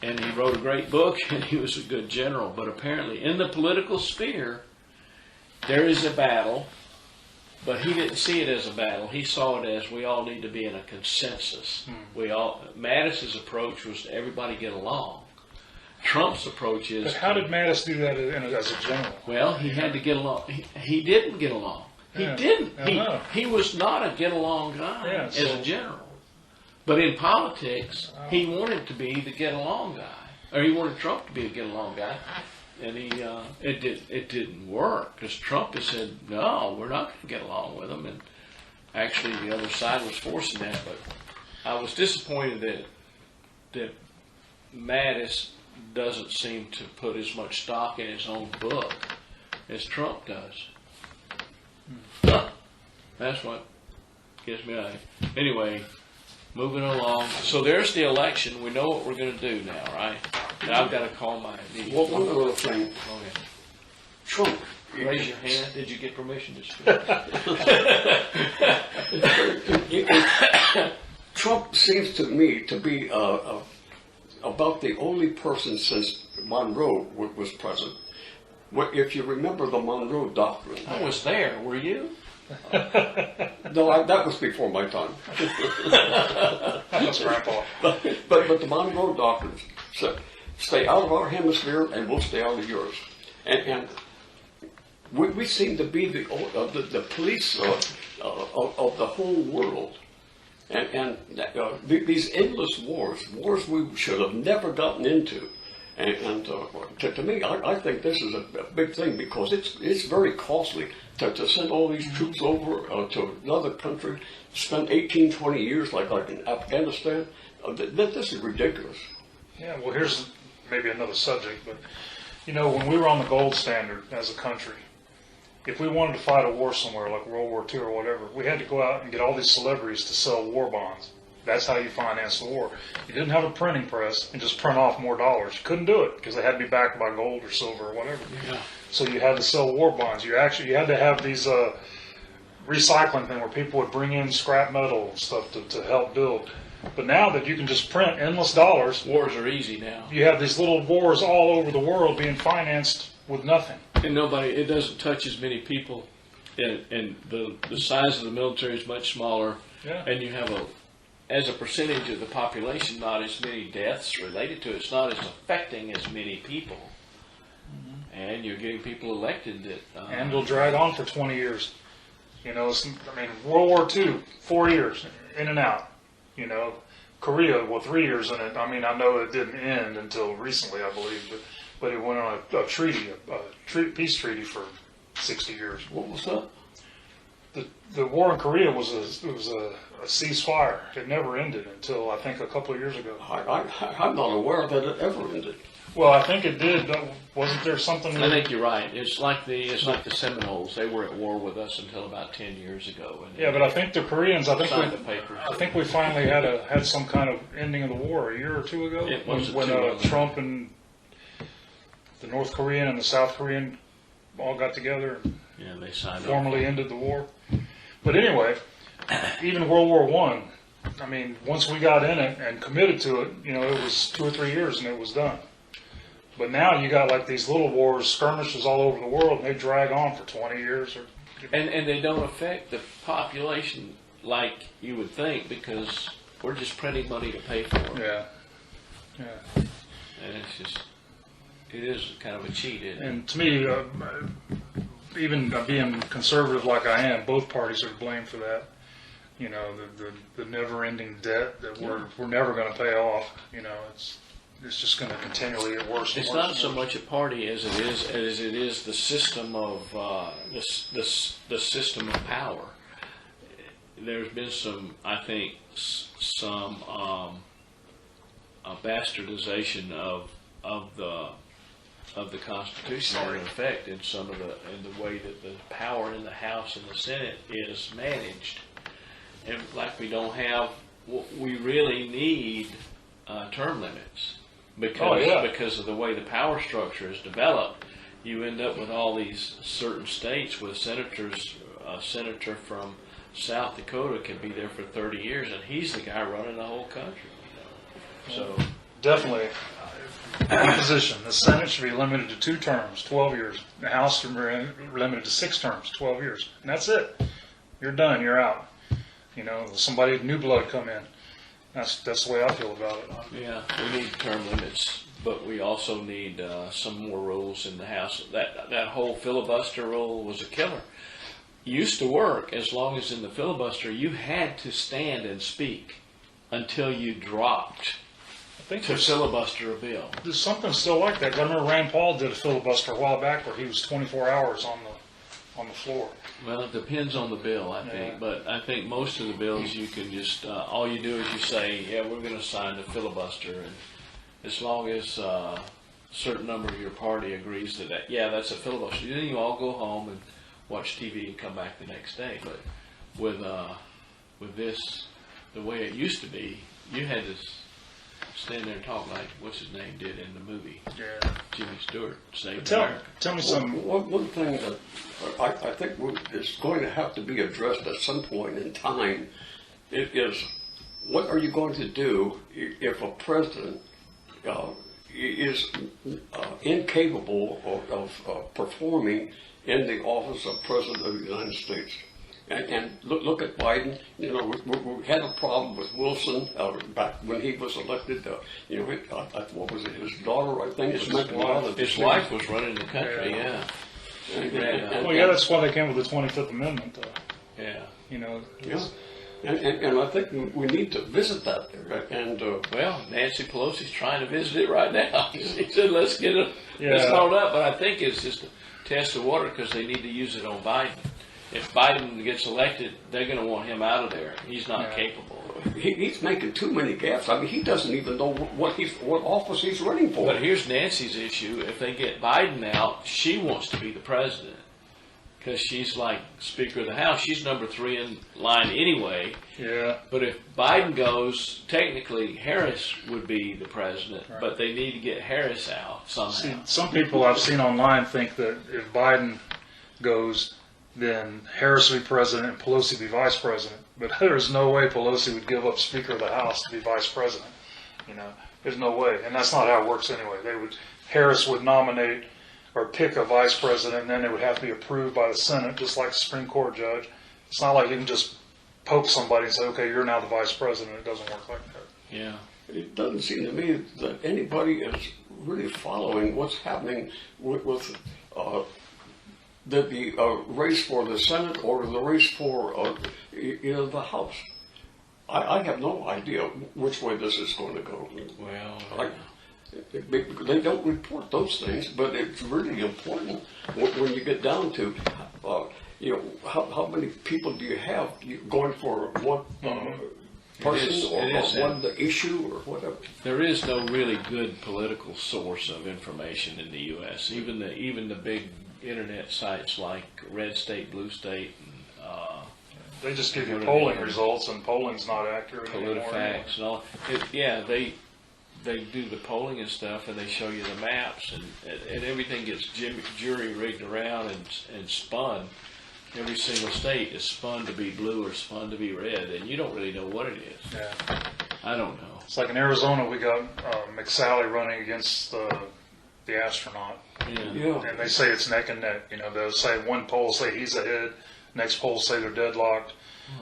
And he wrote a great book, and he was a good general. But apparently, in the political sphere, there is a battle. But he didn't see it as a battle. He saw it as we all need to be in a consensus. Mattis's approach was to everybody get along. Trump's approach is... But how did Mattis do that as a general? Well, he had to get along. He didn't get along. He didn't. He was not a get-along guy as a general. But in politics, he wanted to be the get-along guy. Or he wanted Trump to be a get-along guy. And it didn't work, because Trump has said, no, we're not going to get along with him. And actually, the other side was forcing that. But I was disappointed that Mattis doesn't seem to put as much stock in his own book as Trump does. That's what gets me out. Anyway, moving along. So there's the election. We know what we're going to do now, right? Now I've got to call my ID. One other thing. Okay. Trump. Raise your hand. Did you get permission to speak? Trump seems to me to be about the only person since Monroe was president. If you remember the Monroe Doctrine. I was there. Were you? No, that was before my time. That's Grandpa. But the Monroe Doctrine said, stay out of our hemisphere and we'll stay out of yours. And we seem to be the police of the whole world. And these endless wars we should have never gotten into. And to me, I think this is a big thing, because it's very costly to send all these troops over to another country, spend 18, 20 years like in Afghanistan. This is ridiculous. Yeah, well, here's maybe another subject, but, when we were on the gold standard as a country, if we wanted to fight a war somewhere, like World War II or whatever, we had to go out and get all these celebrities to sell war bonds. That's how you finance the war. You didn't have a printing press and just print off more dollars. You couldn't do it because they had to be backed by gold or silver or whatever. Yeah. So you had to sell war bonds. You had to have these recycling thing where people would bring in scrap metal and stuff to help build. But now that you can just print endless dollars, Wars are easy now. you have these little wars all over the world being financed with nothing. And it doesn't touch as many people, and the size of the military is much smaller, and you have as a percentage of the population, not as many deaths related to it. It's not as affecting as many people, and you're getting people elected that. And it'll drag on for 20 years. World War II, 4 years, in and out. Korea, 3 years in it. I know it didn't end until recently, I believe, but it went on a treaty, peace treaty for 60 years. What was that? the war in Korea was a ceasefire. It never ended until I think a couple of years ago. I'm not aware that it ever ended. Well, I think it did. Wasn't there something? I think you're right. It's like the Seminoles. They were at war with us until about 10 years ago. And yeah, but I think the Koreans. I signed the paper. think we finally had some kind of ending of the war a year or two ago. It was when Trump and the North Korean and the South Korean all got together. Yeah, they signed formally ended the war. But anyway, even World War I mean, once we got in it and committed to it, it was 2 or 3 years and it was done. But now you got like these little wars, skirmishes all over the world, and they drag on for 20 years. And they don't affect the population like you would think, because we're just printing money to pay for it. Yeah. And it is kind of a cheat, isn't it? And to me, even being conservative like I am, both parties are to blame for that. The never-ending debt that we're never going to pay off. It's just going to continually get worse. And it's worse not so much a party as it is the system of the system of power. There's been some bastardization of the Constitution in effect in the way that the power in the House and the Senate is managed. And like we really need term limits because of the way the power structure is developed. You end up with all these certain states with senators. A senator from South Dakota can be there for 30 years, and he's the guy running the whole country. So definitely, my position: the Senate should be limited to 2 terms, 12 years. The House should be limited to 6 terms, 12 years, and that's it. You're done. You're out. Somebody new blood come in. That's the way I feel about it. Yeah, we need term limits, but we also need some more rules in the House. That whole filibuster rule was a killer. It used to work as long as in the filibuster you had to stand and speak until you dropped to filibuster a bill. There's something still like that. I remember Rand Paul did a filibuster a while back where he was 24 hours on the floor. Well, it depends on the bill, I think. Yeah. But I think most of the bills you can just, all you do is you say, yeah, we're going to sign the filibuster. And as long as a certain number of your party agrees that, that's a filibuster, then you all go home and watch TV and come back the next day. But with this, the way it used to be, you had to stand there and talk like what's his name did in the movie. Yeah. Jimmy Stewart saved America. Tell me something. One thing that I think is going to have to be addressed at some point in time is what are you going to do if a president is incapable of performing in the office of President of the United States? And look at Biden. We had a problem with Wilson back when he was elected. What was it? His daughter, I think, was making a lot of his wife was running the country. Yeah. That's why they came with the 25th Amendment, though. Yeah. And I think we need to visit that. And well, Nancy Pelosi's trying to visit it right now. She said, "Let's get it, let's hold up." But I think it's just a test of water because they need to use it on Biden. If Biden gets elected, they're going to want him out of there. He's not capable. He's making too many gaffes. I mean, he doesn't even know what office he's running for. But here's Nancy's issue. If they get Biden out, she wants to be the president because she's like Speaker of the House. She's number 3 in line anyway. Yeah. But if Biden goes, technically Harris would be the president, but they need to get Harris out somehow. See, some people I've seen online think that if Biden goes, then Harris would be president and Pelosi would be vice president. But there's no way Pelosi would give up Speaker of the House to be vice president. There's no way. And that's not how it works anyway. Harris would nominate or pick a vice president, and then it would have to be approved by the Senate, just like the Supreme Court judge. It's not like you can just poke somebody and say, okay, you're now the vice president. It doesn't work like that. Yeah. It doesn't seem to me that anybody is really following what's happening with the race for the Senate or the race for the House. I have no idea which way this is going to go. Well, they don't report those things, but it's really important when you get down to you know, how many people do you have going for one person or one issue or whatever? There is no really good political source of information in the U.S. Even the big internet sites like Red State, Blue State, and they just give you polling results, and polling's not accurate anymore. PolitiFacts and all. They do the polling and stuff, and they show you the maps, and everything gets jury rigged around and spun. Every single state is spun to be blue or spun to be red, and you don't really know what it is. Yeah. I don't know. It's like in Arizona, we got McSally running against the astronaut. Yeah. And they say it's neck and neck. You know, they'll say one poll say he's ahead, next poll say they're deadlocked.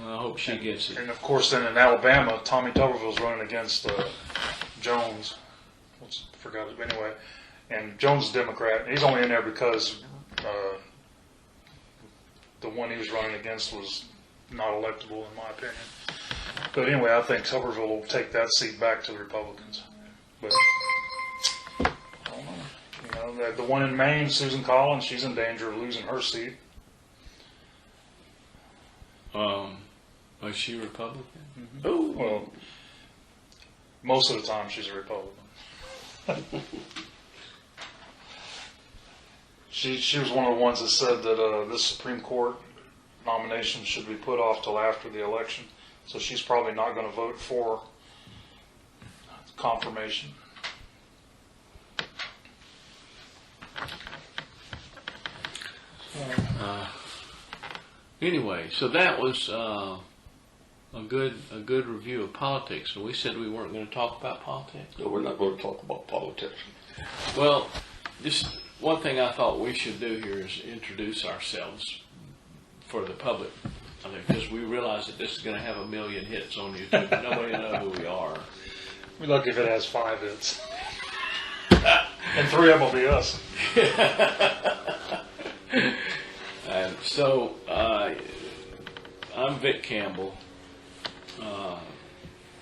Well, I hope she gets it. And of course, then in Alabama, Tommy Tuberville's running against Jones. Forgot it anyway. And Jones is Democrat. He's only in there because the one he was running against was not electable, in my opinion. But anyway, I think Tuberville will take that seat back to the Republicans. But I don't know. You know, the one in Maine, Susan Collins, she's in danger of losing her seat. Was she Republican? Mm-hmm. Oh, well, most of the time she's a Republican. She was one of the ones that said that this Supreme Court nomination should be put off till after the election. So she's probably not going to vote for confirmation. Anyway, so that was a good review of politics. And we said we weren't going to talk about politics. No, we're not going to talk about politics. Well, just one thing I thought we should do here is introduce ourselves for the public. I mean, because we realize that this is going to have 1 million hits on YouTube. Nobody will know who we are. We're lucky if it has 5 hits. And 3 of them will be us. So, I'm Vic Campbell.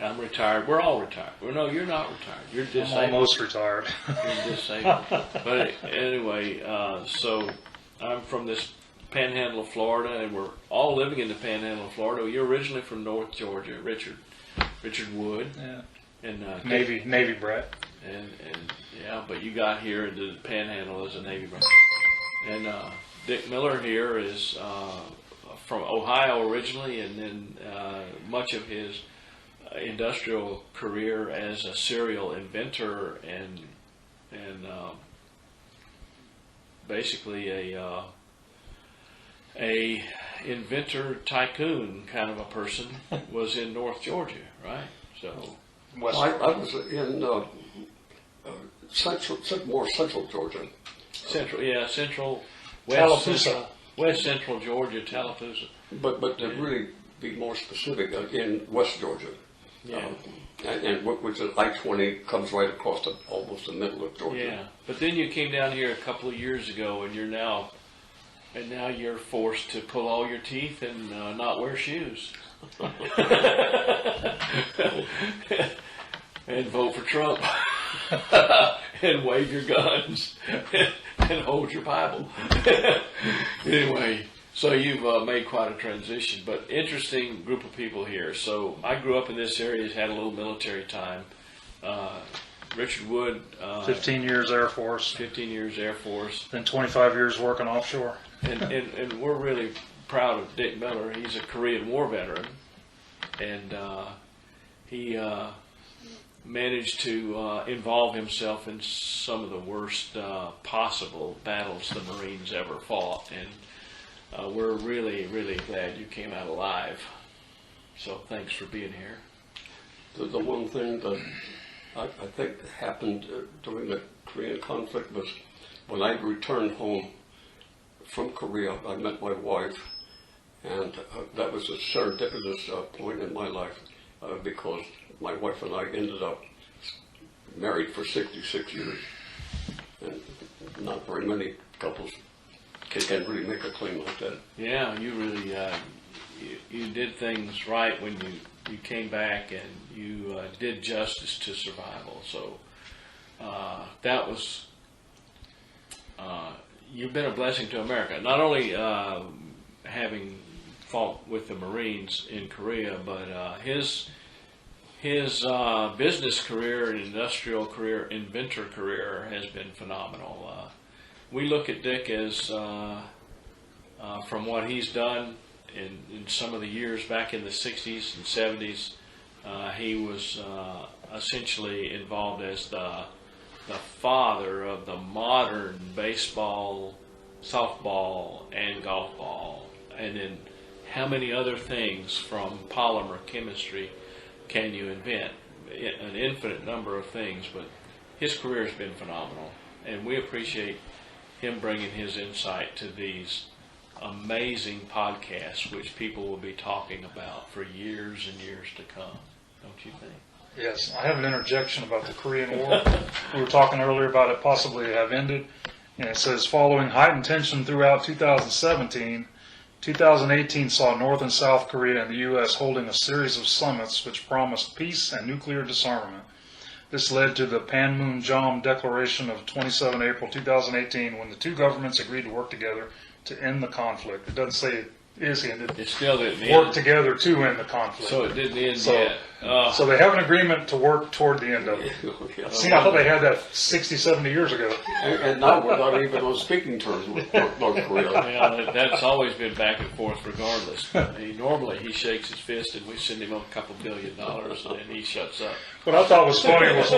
I'm retired. We're all retired. Well, no, you're not retired. You're disabled. I'm almost retired. You're disabled. But anyway, so I'm from this panhandle of Florida, and we're all living in the panhandle of Florida. You're originally from North Georgia, Richard Wood. Yeah. And Navy brat. And yeah, but you got here into the panhandle as a Navy brat. And Dick Miller here is from Ohio originally, and then much of his industrial career as a serial inventor and basically a inventor tycoon kind of a person was in North Georgia, right? So Well, I was in more central Georgia. Central, Tallapoosa. West Central Georgia, Tallapoosa. But to really be more specific, in West Georgia. Yeah. And which is I-20 comes right across almost the middle of Georgia. Yeah, but then you came down here a couple of years ago, and now you're forced to pull all your teeth and not wear shoes. And vote for Trump. And wave your guns. And hold your Bible. Anyway, so you've made quite a transition, but interesting group of people here. So I grew up in this area, had a little military time. Richard Wood. 15 years Air Force. 15 years Air Force. Then 25 years working offshore. And we're really proud of Dick Miller. He's a Korean War veteran. And he managed to involve himself in some of the worst possible battles the Marines ever fought. And we're really, really glad you came out alive. So thanks for being here. The one thing that I think happened during the Korean conflict was when I returned home from Korea, I met my wife, and that was a serendipitous point in my life because my wife and I ended up married for 66 years. And not very many couples can really make a claim like that. Yeah, you really you did things right when you came back, and you did justice to survival. So that was you've been a blessing to America. Not only having fought with the Marines in Korea, but his business career and industrial career, inventor career, has been phenomenal. We look at Dick as, from what he's done in some of the years back in the 60s and 70s, he was essentially involved as the father of the modern baseball, softball, and golf ball. And then how many other things from polymer chemistry can you invent? An infinite number of things, but his career has been phenomenal. And we appreciate him bringing his insight to these amazing podcasts, which people will be talking about for years and years to come. Don't you think? Yes, I have an interjection about the Korean War. We were talking earlier about it possibly have ended, and it says, following heightened tension throughout 2017, 2018 saw North and South Korea and the U.S. holding a series of summits which promised peace and nuclear disarmament. This led to the Panmunjom Declaration of 27 April 2018, when the two governments agreed to work together to end the conflict. It doesn't say it is ended. It still didn't Work end. together to end the conflict. So it didn't end So- yet. So they have an agreement to work toward the end of it. See, I thought they had that 60, 70 years ago. And now we're not even on speaking terms with North Korea. Well, that's always been back and forth regardless. Normally he shakes his fist and we send him a couple $1 billion and then he shuts up. What I thought was funny was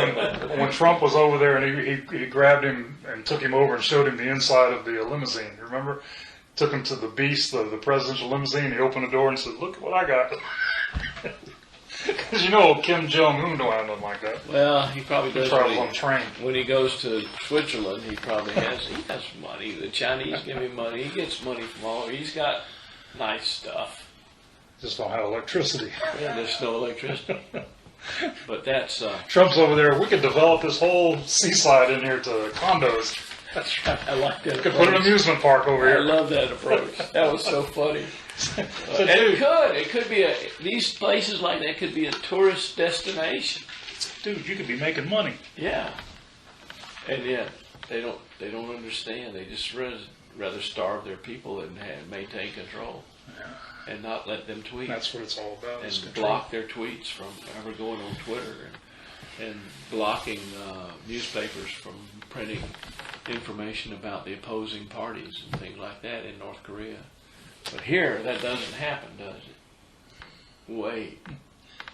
when Trump was over there and he grabbed him and took him over and showed him the inside of the limousine. You remember? Took him to the beast, the presidential limousine. He opened the door and said, "Look at what I got." Because you know Kim Jong-un don't have nothing like that. Well, he probably He does. travels on a train. When he goes to Switzerland, he has money. The Chinese give him money. He gets money from all over. He's got nice stuff. Just don't have electricity. Yeah, there's no electricity. But that's Trump's over there. We could develop this whole seaside in here to condos. that's right. I like that. We could put an approach. amusement park over I here. love that approach. That was so funny. And dude, it could be these places like that could be a tourist destination. dude, you could be making money. Yeah. And yet they don't understand. They just rather starve their people and maintain control and not let them tweet. That's what it's all about. is And control. block their tweets from ever going on Twitter and blocking newspapers from printing information about the opposing parties and things like that in North Korea. But here, that doesn't happen, does it? Wait,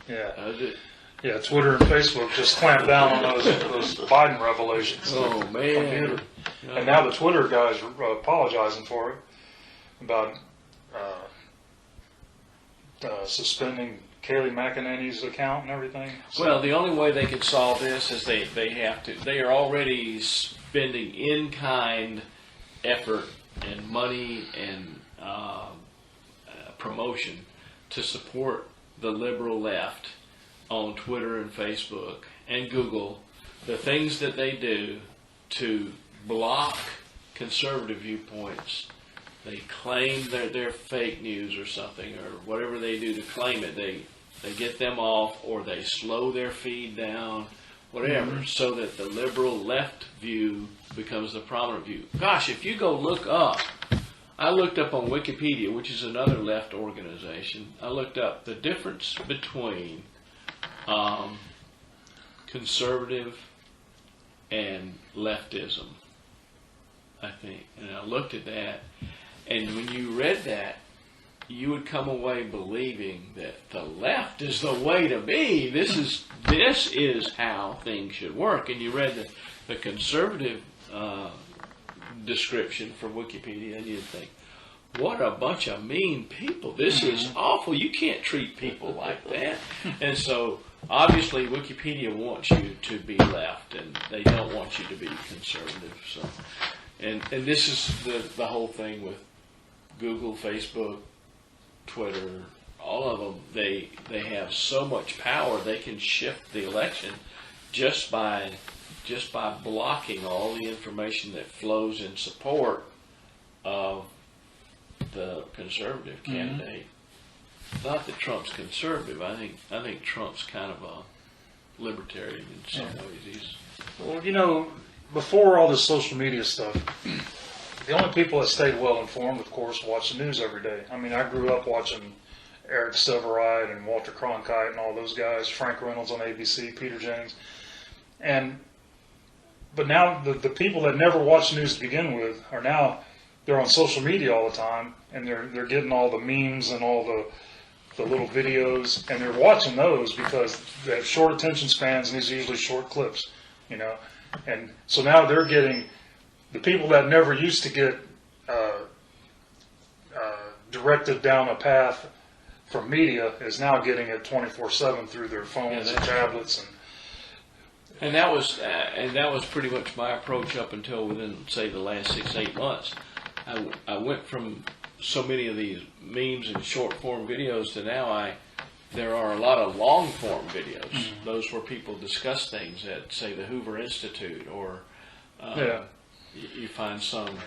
Yeah, does it? yeah. Twitter and Facebook just clamped down on those Biden revelations. Oh, man. Computer. And now the Twitter guys are apologizing for it about suspending Kayleigh McEnany's account and everything. So, Well, the only way they can solve this is they have to. They are already spending in-kind effort and money and promotion to support the liberal left on Twitter and Facebook and Google. The things that they do to block conservative viewpoints. They claim they're fake news or something, or whatever they do to claim it. They get them off, or they slow their feed down, whatever, so that the liberal left view becomes the prominent view. Gosh, if you go look up, I looked up on Wikipedia, which is another left organization. I looked up the difference between conservative and leftism, I think. And I looked at that, and when you read that, you would come away believing that the left is the way to be. This is how things should work. And you read the conservative description from Wikipedia, and you'd think, what a bunch of mean people. This is awful. You can't treat people like that. And so, obviously, Wikipedia wants you to be left, and they don't want you to be conservative. So, and this is the whole thing with Google, Facebook, Twitter, all of them. They have so much power, they can shift the election just by blocking all the information that flows in support of the conservative candidate. Not that Trump's conservative. I think Trump's kind of a libertarian in some ways. well, you know, before all this social media stuff, the only people that stayed well informed, of course, watch the news every day. I mean, I grew up watching Eric Severide and Walter Cronkite and all those guys, Frank Reynolds on ABC, Peter Jennings. But now the people that never watched news to begin with are now, they're on social media all the time, and they're getting all the memes and all the little videos, and they're watching those because they have short attention spans, and these are usually short clips, you know. And so now they're getting, the people that never used to get directed down a path from media is now getting it 24/7 through their phones and tablets. And that was pretty much my approach up until within, say, the last 6-8 months. I went from so many of these memes and short form videos to now there are a lot of long form videos. Mm-hmm. Those where people discuss things at, say, the Hoover Institute, or you find some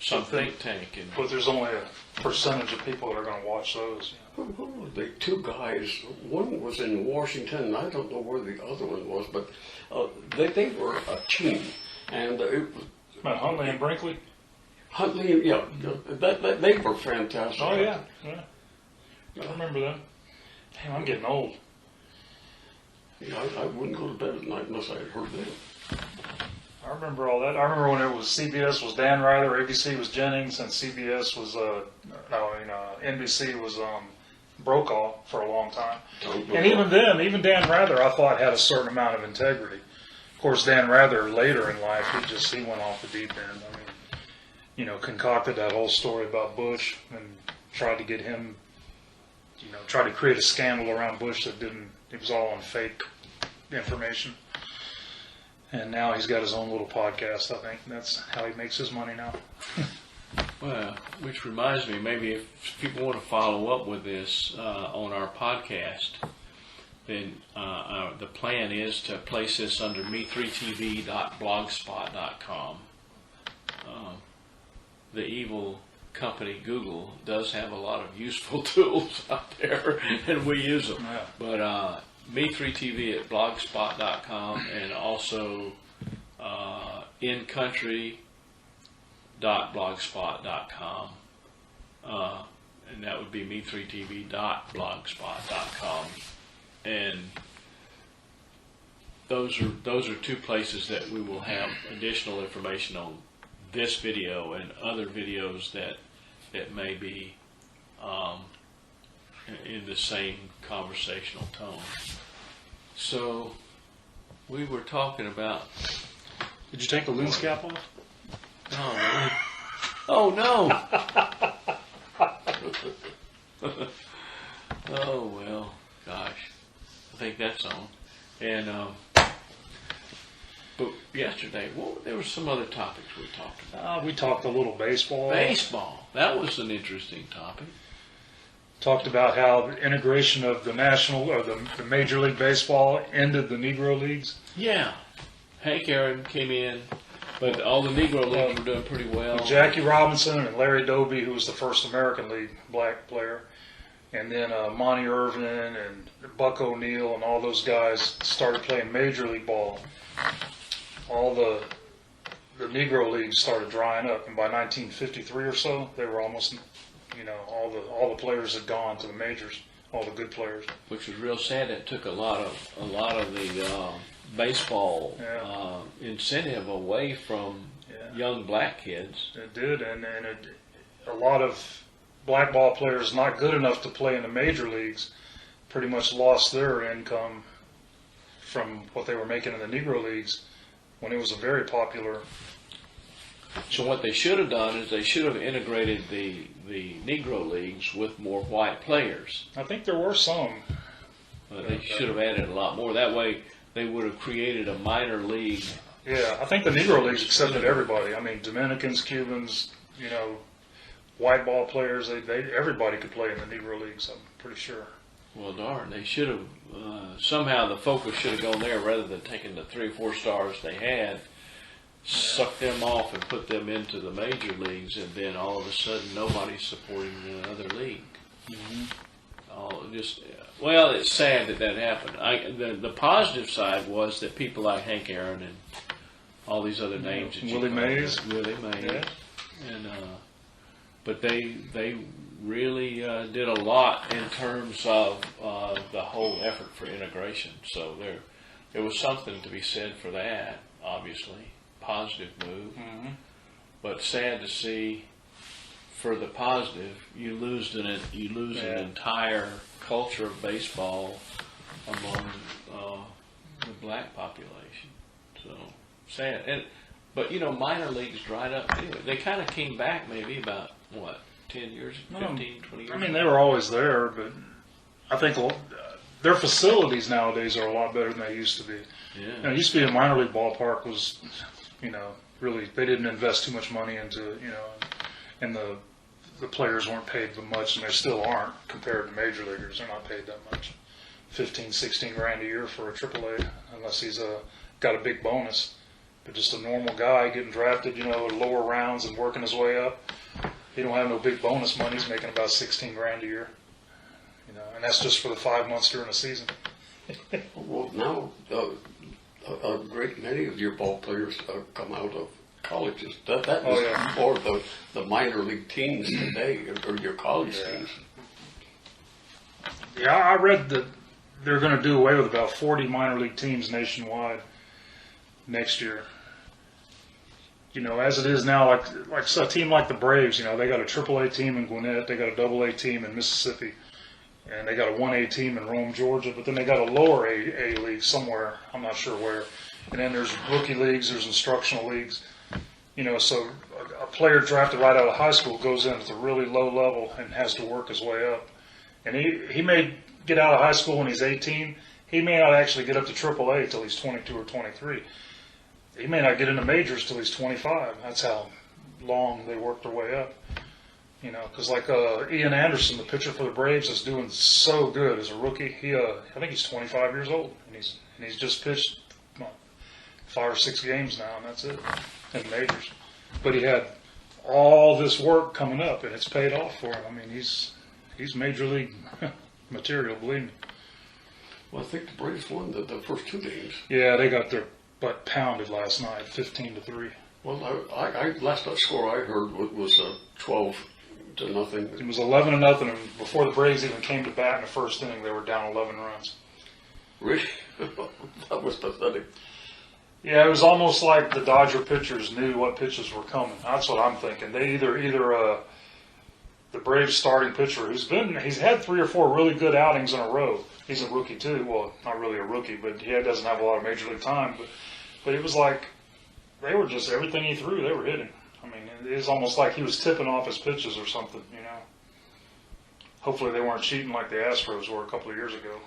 think tank. But there's only a percentage of people that are going to watch those. Who were the two guys? One was in Washington, and I don't know where the other one was, but they were a team. And it was Huntley and Brinkley? Huntley, yeah, they were fantastic. Oh, yeah. I remember that. Damn, I'm getting old. Yeah, I wouldn't go to bed at night unless I had heard them. I remember all that. I remember when it was CBS was Dan Rather, ABC was Jennings, and CBS was NBC was Brokaw for a long time. And even then, even Dan Rather, I thought had a certain amount of integrity. Of course, Dan Rather later in life, he went off the deep end. I mean, you know, concocted that whole story about Bush and tried to get him, you know, tried to create a scandal around Bush that didn't. It was all on fake information. And now he's got his own little podcast, I think. That's how he makes his money now. Well, which reminds me, maybe if people want to follow up with this on our podcast, then the plan is to place this under me3tv.blogspot.com. The evil company Google does have a lot of useful tools out there, and we use them. Yeah. But me3tv@blogspot.com, and also incountry.blogspot.com, and that would be me3tv.blogspot.com, and those are two places that we will have additional information on this video and other videos that may be in the same conversational tone. So we were talking about. Did you take the loon's cap off? Oh no! Oh well, gosh, I think that's on. And but yesterday, there were some other topics we talked about. We talked a little baseball. Baseball, that was an interesting topic. Talked about how the integration of the national or the Major League Baseball ended the Negro Leagues. Yeah, Hank Aaron came in, but all the Negro Leagues were doing pretty well. Jackie Robinson and Larry Doby, who was the first American League black player, and then Monty Irvin and Buck O'Neill and all those guys started playing Major League ball. All the Negro Leagues started drying up, and by 1953 or so, they were almost, you know, all the players had gone to the majors, all the good players. Which was real sad. It took a lot of the baseball incentive away from young black kids. It did, and a lot of black ball players not good enough to play in the major leagues pretty much lost their income from what they were making in the Negro Leagues when it was a very popular. So what they should have done is they should have integrated the Negro Leagues with more white players. I think there were some. They should have added a lot more. That way they would have created a minor league. Yeah, I think the Negro Leagues accepted everybody. I mean, Dominicans, Cubans, you know, white ball players, everybody could play in the Negro Leagues, I'm pretty sure. Well, darn, they should have, somehow the focus should have gone there rather than taking the 3 or 4 stars they had, suck them off and put them into the major leagues, and then all of a sudden nobody's supporting the other league. Mm-hmm. Well, it's sad that happened. The positive side was that people like Hank Aaron and all these other names. Willie Mays. Willie Mays. and but they really did a lot in terms of the whole effort for integration. So there was something to be said for that. Obviously, positive move, but sad to see. For the positive, you lose an entire culture of baseball among the black population. So sad. But minor leagues dried up anyway. They kind of came back maybe about 10 years, 15, 20 years. I mean, they were always there, but I think their facilities nowadays are a lot better than they used to be. Yeah. It used to be a minor league ballpark was, really, they didn't invest too much money into, and the players weren't paid much, and they still aren't compared to major leaguers. They're not paid that much. 15, 16 grand a year for a AAA, unless he's got a big bonus. But just a normal guy getting drafted, lower rounds and working his way up, he don't have no big bonus money. He's making about 16 grand a year. And that's just for the 5 months during the season. Well, now a great many of your ball players come out of colleges. That was more the minor league teams today, or your college teams. Yeah, I read that they're going to do away with about 40 minor league teams nationwide next year. As it is now, like a team like the Braves, they got a AAA team in Gwinnett, they got a AA team in Mississippi, and they got a 1A team in Rome, Georgia, but then they got a lower A league somewhere, I'm not sure where. And then there's rookie leagues, there's instructional leagues. So a player drafted right out of high school goes in at a really low level and has to work his way up. And he may get out of high school when he's 18. He may not actually get up to AAA until he's 22 or 23. He may not get into majors till he's 25. That's how long they work their way up. Because like Ian Anderson, the pitcher for the Braves, is doing so good as a rookie. I think he's 25 years old, and he's just pitched 5 or 6 games now, and that's it in majors. But he had all this work coming up, and it's paid off for him. I mean, he's major league material, believe me. Well, I think the Braves won the first 2 games. Yeah, they got their butt pounded last night, 15-3. Well, I last score I heard was 12-0. It was 11-0, and before the Braves even came to bat in the first inning, they were down 11 runs. Really? That was pathetic. Yeah, it was almost like the Dodger pitchers knew what pitches were coming. That's what I'm thinking. They either the Braves starting pitcher, he's had 3 or 4 really good outings in a row. He's a rookie too. Well, not really a rookie, but he doesn't have a lot of major league time. But it was like they were just everything he threw, they were hitting. I mean, it was almost like he was tipping off his pitches or something. Hopefully they weren't cheating like the Astros were a couple of years ago.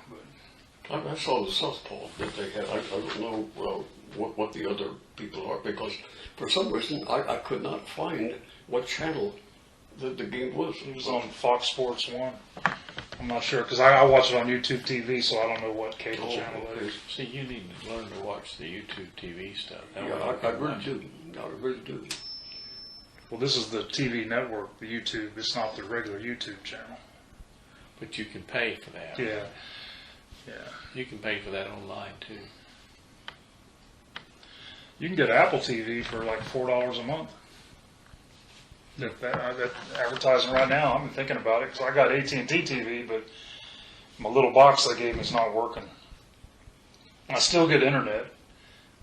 But I saw the southpaw that they had. I don't know what the other people are, because for some reason I could not find what channel the game was. It was on Fox Sports 1. I'm not sure, because I watch it on YouTube TV, so I don't know what cable channel it is. See, you need to learn to watch the YouTube TV stuff. I really do. I really do. Well, this is the TV network, the YouTube. It's not the regular YouTube channel. But you can pay for that. Yeah. You can pay for that online, too. You can get Apple TV for like $4 a month. That advertising right now, I'm thinking about it, because I got AT&T TV, but my little box they gave me is not working. And I still get internet,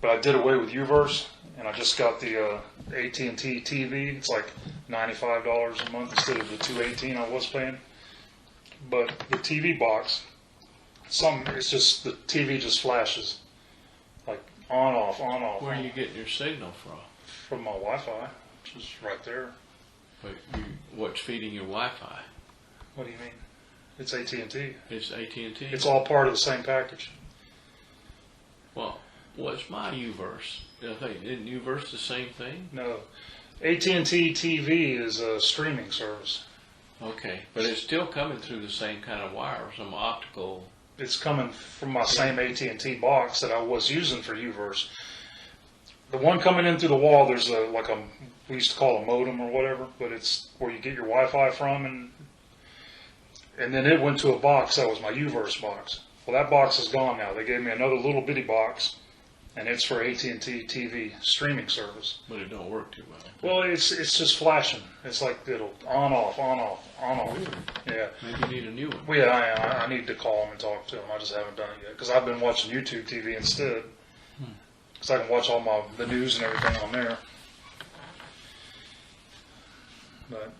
but I did away with Uverse, and I just got the AT&T TV. It's like $95 a month instead of the $218 I was paying. But the TV box, it's just the TV just flashes, like on off. Where are you getting your signal from? From my Wi-Fi, which is right there. But what's feeding your Wi-Fi? What do you mean? It's AT&T. It's AT&T? It's all part of the same package. Well, what's my Uverse? Isn't Uverse the same thing? No. AT&T TV is a streaming service. Okay, but it's still coming through the same kind of wire, some optical. It's coming from my same AT&T box that I was using for Uverse. The one coming in through the wall, there's we used to call a modem or whatever, but it's where you get your Wi-Fi from, and then it went to a box that was my Uverse box. Well, that box is gone now. They gave me another little bitty box, and it's for AT&T TV streaming service. But it don't work too well. Well, it's just flashing. It's like it'll on off, on off, on off. Yeah. Maybe you need a new one. Well, yeah, I need to call them and talk to them. I just haven't done it yet because I've been watching YouTube TV instead. Because I can watch all the news and everything on there. But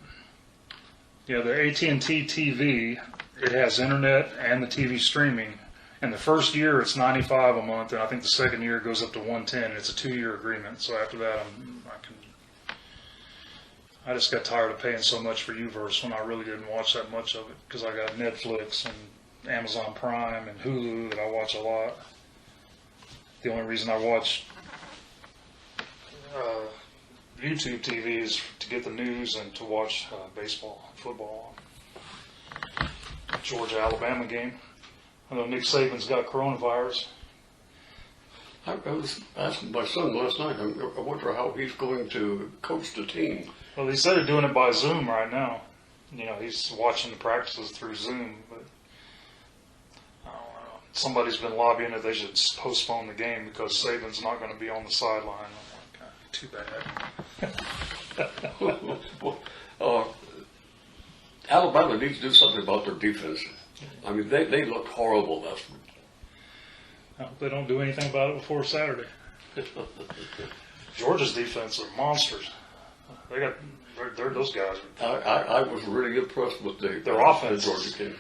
yeah, the AT&T TV, it has internet and the TV streaming. And the first year it's $95 a month, and I think the second year it goes up to $110. And it's a 2-year agreement. So after that, I just got tired of paying so much for Uverse when I really didn't watch that much of it because I got Netflix and Amazon Prime and Hulu that I watch a lot. The only reason I watch YouTube TV is to get the news and to watch baseball, football, Georgia-Alabama game. I know Nick Saban's got coronavirus. I was asking my son last night, I wonder how he's going to coach the team. Well, they said they're doing it by Zoom right now. You know, he's watching the practices through Zoom, but I don't know. Somebody's been lobbying that they should postpone the game because Saban's not going to be on the sideline. I'm like, too bad. Alabama needs to do something about their defense. I mean, they looked horrible last week. I hope they don't do anything about it before Saturday. Georgia's defense are monsters. They're those guys. I was really impressed with their offense. The Georgia team.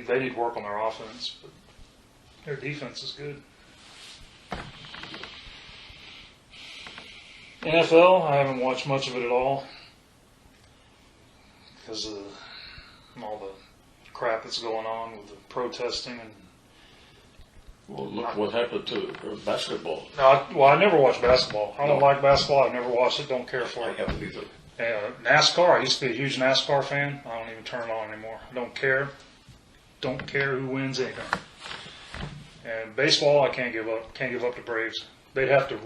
They need work on their offense, but their defense is good. NFL, I haven't watched much of it at all because of all the crap that's going on with the protesting and. Well, look what happened to basketball. No, I never watched basketball. I don't like basketball. I've never watched it. Don't care for I it. haven't either. NASCAR. I used to be a huge NASCAR fan. I don't even turn it on anymore. I don't care. Don't care who wins anything. And baseball, I can't give up. Can't give up the Braves. They would have to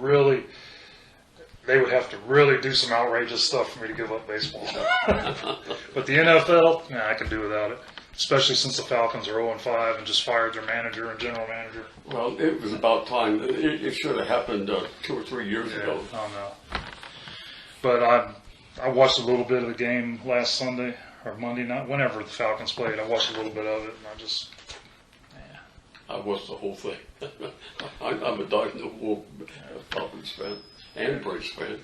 really do some outrageous stuff for me to give up baseball. But the NFL, I can do without it. Especially since the Falcons are 0-5 and just fired their manager and general manager. Well, it was about time. It should have happened 2 or 3 years ago. Oh no. But I watched a little bit of the game last Sunday or Monday night, whenever the Falcons played. I watched a little bit of it, and I just. I watched the whole thing. I'm a die-in-the-wool Falcons fan and Braves fan.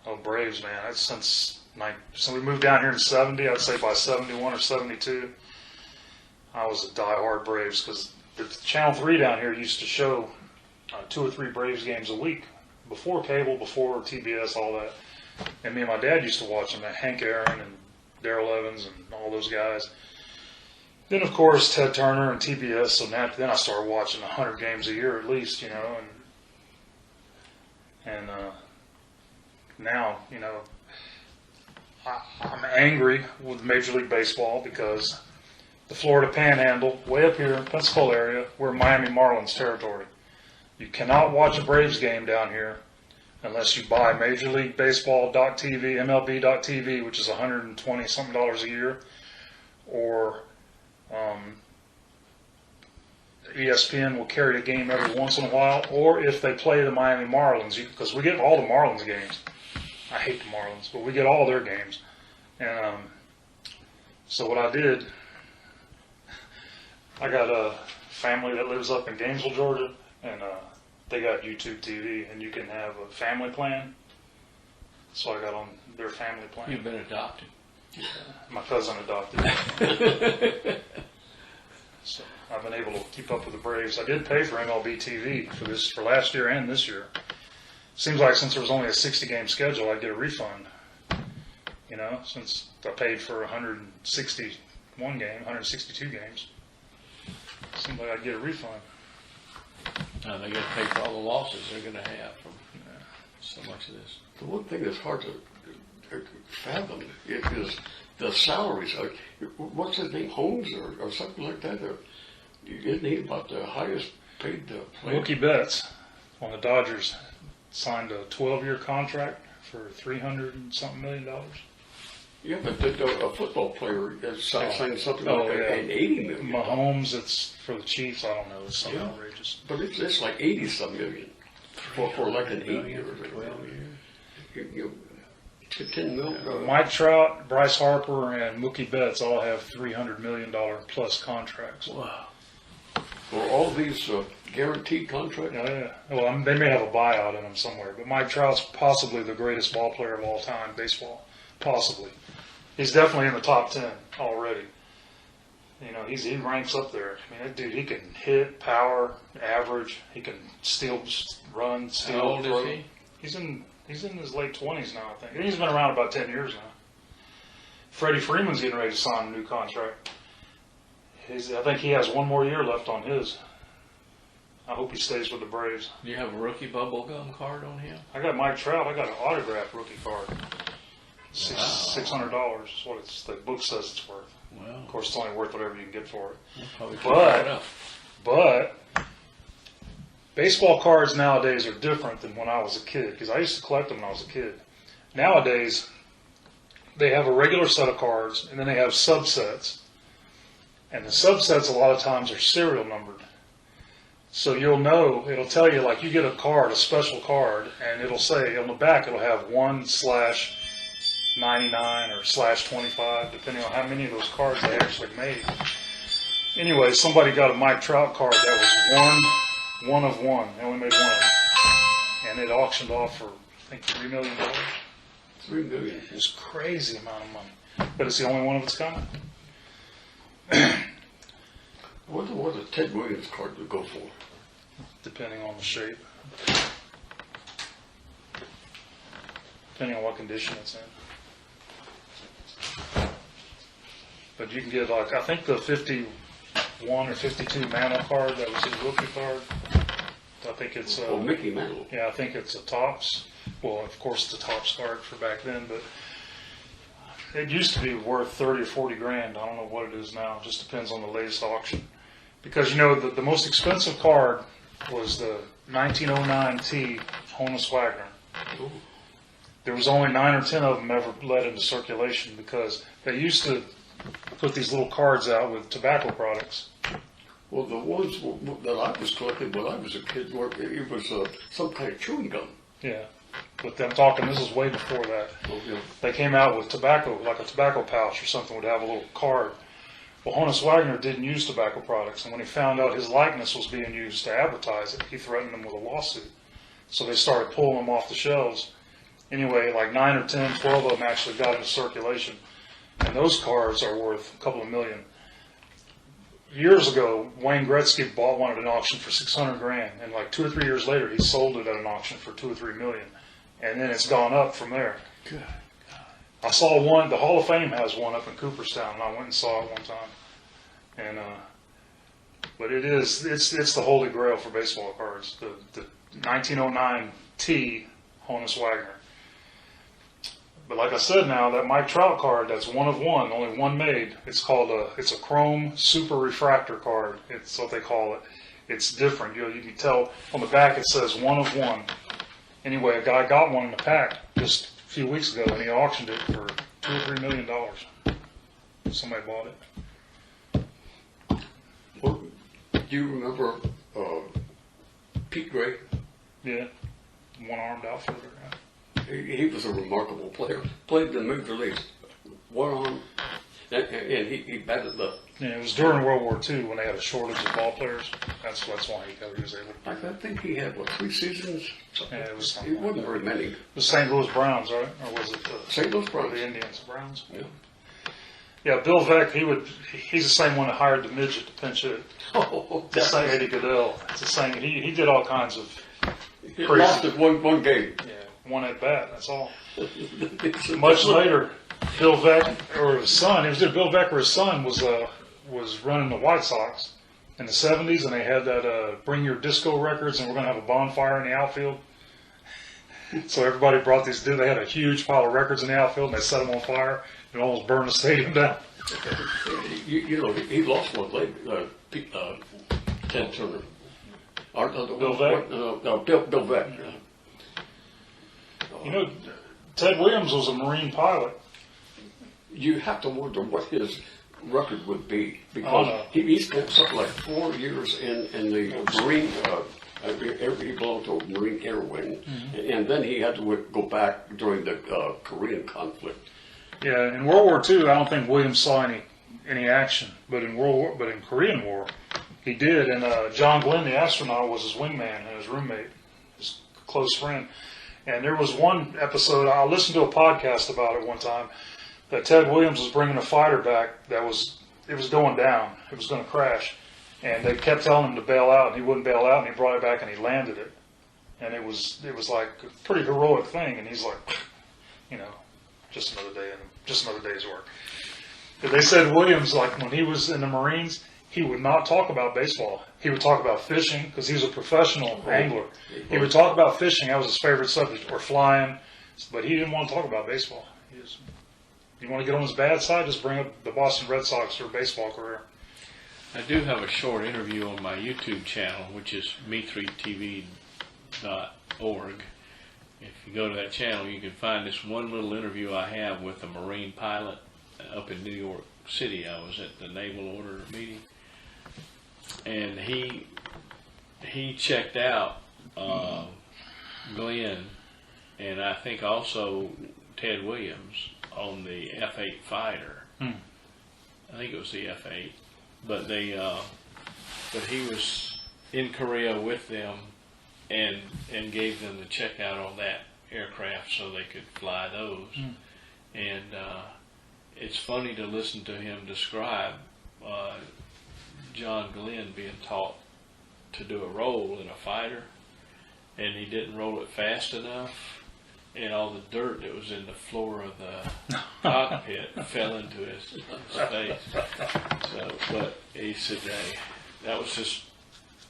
Oh, Braves, man! That's since we moved down here in '70. I'd say by '71 or '72, I was a diehard Braves because the Channel 3 down here used to show 2 or 3 Braves games a week before cable, before TBS, all that. And me and my dad used to watch them. Hank Aaron and Darrell Evans and all those guys. Then, of course, Ted Turner and TBS. So then I started watching 100 games a year at least, and now, I'm angry with Major League Baseball because the Florida Panhandle, way up here in Pensacola area, we're Miami Marlins territory. You cannot watch a Braves game down here unless you buy Major League Baseball.tv, MLB.tv, which is $120-something a year, or ESPN will carry a game every once in a while, or if they play the Miami Marlins, because we get all the Marlins games. I hate the Marlins, but we get all their games. And so what I did, I got a family that lives up in Gainesville, Georgia, and they got YouTube TV, and you can have a family plan. So I got on their family plan. You've been adopted. My cousin adopted me. So I've been able to keep up with the Braves. I did pay for MLB TV for last year and this year. Seems like since there was only a 60-game schedule, I'd get a refund. Since I paid for 162 games. Seems like I'd get a refund. Now they got to pay for all the losses they're going to have from so much of this. The one thing that's hard to fathom is the salaries. What's his name, Holmes or something like that? Isn't he about the highest paid player? Mookie Betts on the Dodgers signed a 12-year contract for $300-something million. Yeah, but a football player is saying something like an 80 million. Mahomes, it's for the Chiefs. I don't know. It's something outrageous. But it's like 80-some million for like an 8 years. 12 years. 10 million. Mike Trout, Bryce Harper, and Mookie Betts all have $300 million plus contracts. Wow. Are all these guaranteed contracts? Yeah. Well, they may have a buyout in them somewhere, but Mike Trout's possibly the greatest ball player of all time, baseball. Possibly. He's definitely in the top 10 already. You know, he ranks up there. I mean, that dude, he can hit, power, average. He can run, steal. How old throw. is he? He's in his late 20s now, I think. And he's been around about 10 years now. Freddie Freeman's getting ready to sign a new contract. I think he has one more year left on his. I hope he stays with the Braves. Do you have a rookie bubblegum card on him? I got Mike Trout. I got an autographed rookie card. $600 is what the book says it's worth. Well, Of course, it's only worth whatever you can get for it. we'll probably keep that up. But baseball cards nowadays are different than when I was a kid, because I used to collect them when I was a kid. Nowadays, they have a regular set of cards, and then they have subsets. And the subsets a lot of times are serial numbered. So you'll know, it'll tell you, like you get a card, a special card, and it'll say on the back, it'll have 1/99 or /25, depending on how many of those cards they actually made. Anyway, somebody got a Mike Trout card that was one of one. They only made one of them. And it auctioned off for, I think, $3 million. $3 million. It was a crazy amount of money. But it's the only one of its kind. What does Ted Williams card would go for? Depending on the shape. Depending on what condition it's in. But you can get, like, I think the 51 or 52 Mantle card, that was his rookie card. I think it's Mickey Mantle. Yeah, I think it's a Topps. Well, of course, it's a Topps card for back then, but it used to be worth 30 or 40 grand. I don't know what it is now. It just depends on the latest auction. Because, you know, the most expensive card was the 1909 T Honus Wagner. Ooh. There was only 9 or 10 of them ever let into circulation because they used to put these little cards out with tobacco products. Well, the ones that I was collecting when I was a kid, it was some kind of chewing gum. Yeah. But I'm talking, this is way before that. Oh, yeah. They came out with tobacco, like a tobacco pouch or something would have a little card. Well, Honus Wagner didn't use tobacco products, and when he found out his likeness was being used to advertise it, he threatened them with a lawsuit. So they started pulling them off the shelves. Anyway, like 9 or 10, 12 of them actually got into circulation. And those cards are worth a couple of million. Years ago, Wayne Gretzky bought one at an auction for 600 grand, and like 2 or 3 years later, he sold it at an auction for 2 or 3 million. And then it's gone up from there. Good. I saw one, the Hall of Fame has one up in Cooperstown, and I went and saw it one time. And, but it's the holy grail for baseball cards, the 1909 T Honus Wagner. But like I said now, that Mike Trout card, that's one of one, only one made. It's called it's a chrome super refractor card. It's what they call it. It's different. You can tell on the back it says one of one. Anyway, a guy got one in the pack just a few weeks ago, and he auctioned it for $2 or $3 million. Somebody bought it. Well, do you remember Pete Gray? Yeah, one-armed outfielder. He was a remarkable player. Played in the major leagues. One arm, and he batted left. Yeah, it was during World War II when they had a shortage of ball players. That's why he was able to. I think he had, 3 seasons? Yeah, it was It wasn't very many. It was St. Louis Browns, right? Or was it St. Louis or Browns. the Indians? Browns? Yeah. Yeah, Bill Veeck, he's the same one that hired the midget to pinch hit. Oh, The same Eddie Goodell. It's the same. He did all kinds of he crazy. lost it one game. Yeah, one at bat. That's all. Much later, Bill Veeck or his son, it was either Bill Veeck or his son was running the White Sox in the 70s, and they had that bring your disco records, and we're going to have a bonfire in the outfield. So everybody brought these. They had a huge pile of records in the outfield, and they set them on fire and almost burned the stadium down. He lost one late. Ted Turner. Bill Veeck? No, Bill Veeck. You know, Ted Williams was a Marine pilot. you have to wonder what his record would be, because he spent something like 4 years in the Marine. He belonged to a Marine Air Wing, and then he had to go back during the Korean conflict. Yeah, in World War II, I don't think Williams saw any action, but in Korean War, he did. And John Glenn, the astronaut, was his wingman and his roommate, his close friend. And there was one episode, I listened to a podcast about it one time, that Ted Williams was bringing a fighter back it was going down. It was going to crash. And they kept telling him to bail out, and he wouldn't bail out, and he brought it back and he landed it. And it was like a pretty heroic thing, and he's like, just another day, and just another day's work. But they said Williams, like when he was in the Marines, he would not talk about baseball. He would talk about fishing, because he was a professional angler. He would talk about fishing, that was his favorite subject, or flying, but he didn't want to talk about baseball. You want to get on his bad side, just bring up the Boston Red Sox or baseball career. I do have a short interview on my YouTube channel, which is me3tv.org. If you go to that channel, you can find this one little interview I have with a Marine pilot up in New York City. I was at the Naval Order meeting, and he checked out Glenn, and I think also Ted Williams on the F-8 fighter. I think it was the F-8. But he was in Korea with them and gave them the checkout on that aircraft so they could fly those. And it's funny to listen to him describe John Glenn being taught to do a roll in a fighter, and he didn't roll it fast enough, and all the dirt that was in the floor of the cockpit fell into his face. So, but he said that was just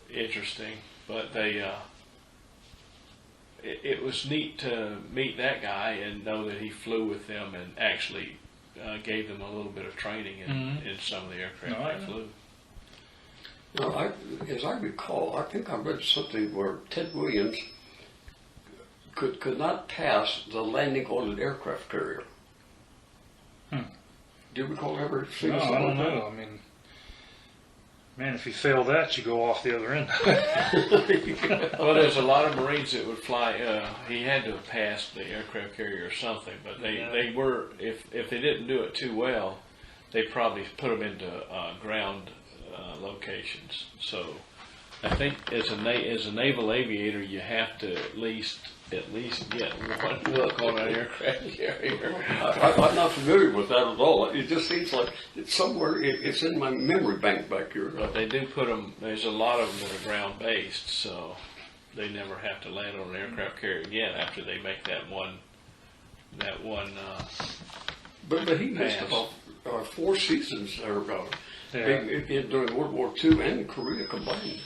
interesting. But it was neat to meet that guy and know that he flew with them and actually gave them a little bit of training in some of the aircraft they flew. Now, as I recall, I think I read something where Ted Williams could not pass the landing on an aircraft carrier. Do you recall ever seeing something? I don't know. I mean, man, if you fail that, you go off the other end. Well, there's a lot of Marines that would fly. He had to have passed the aircraft carrier or something, but they were, if they didn't do it too well, they probably put them into ground locations. So I think as a naval aviator, you have to at least get one look on an aircraft carrier. I'm not familiar with that at all. It just seems like it's somewhere, it's in my memory bank back here. But they do put them, there's a lot of them that are ground based, so they never have to land on an aircraft carrier again after they make that one But he missed about 4 seasons during World War II and Korea combined.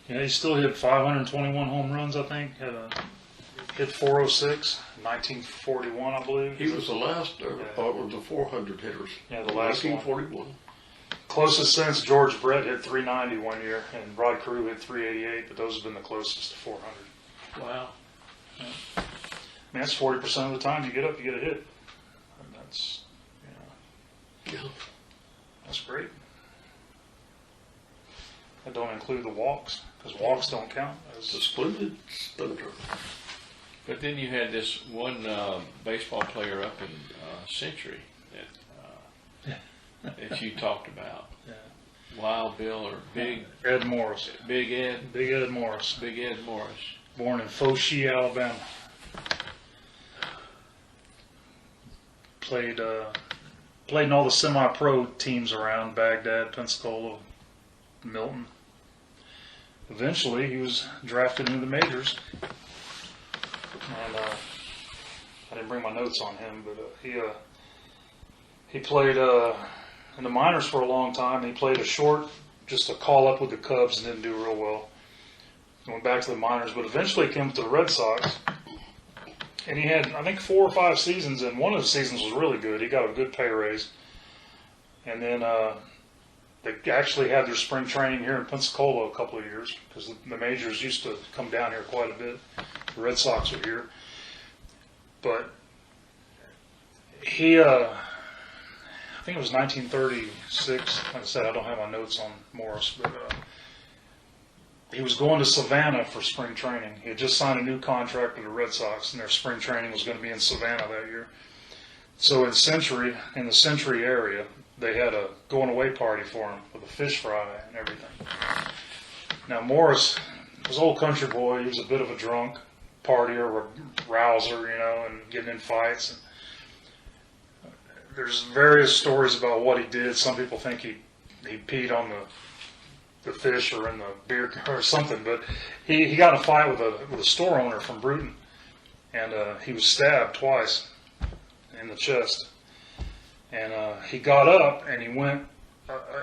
Yeah, he still hit 521 home runs, I think. Hit 406, 1941, I believe. He was the last of the 400 hitters. Yeah, the last 1941. Closest since George Brett hit 390 one year, and Rod Carew hit 388, but those have been the closest to 400. Wow. Yeah. I mean, that's 40% of the time you get up, you get a hit. And that's, that's great. That don't include the walks, because walks don't count. It's a splendid splinter. But then you had this one baseball player up in Century that you talked about. Yeah. Wild Bill or Big Ed Morris. Big Ed. Big Ed Morris. Big Ed Morris. Born in Fauchy, Alabama. Played in all the semi-pro teams around Baghdad, Pensacola, Milton. Eventually, he was drafted into the majors. And I didn't bring my notes on him, but he played in the minors for a long time. He played just a call-up with the Cubs and didn't do real well. He went back to the minors, but eventually came to the Red Sox. And he had, I think, 4 or 5 seasons, and one of the seasons was really good. He got a good pay raise. And then they actually had their spring training here in Pensacola a couple of years, because the majors used to come down here quite a bit. The Red Sox are here. But he, I think it was 1936. Like I said, I don't have my notes on Morris, but he was going to Savannah for spring training. He had just signed a new contract with the Red Sox, and their spring training was going to be in Savannah that year. So in the Century area, they had a going away party for him with a fish fry and everything. Now Morris was an old country boy. He was a bit of a drunk partier, rouser, and getting in fights. And there's various stories about what he did. Some people think he peed on the fish or in the beer or something, but he got in a fight with a store owner from Bruton, and he was stabbed twice in the chest. And he got up and he went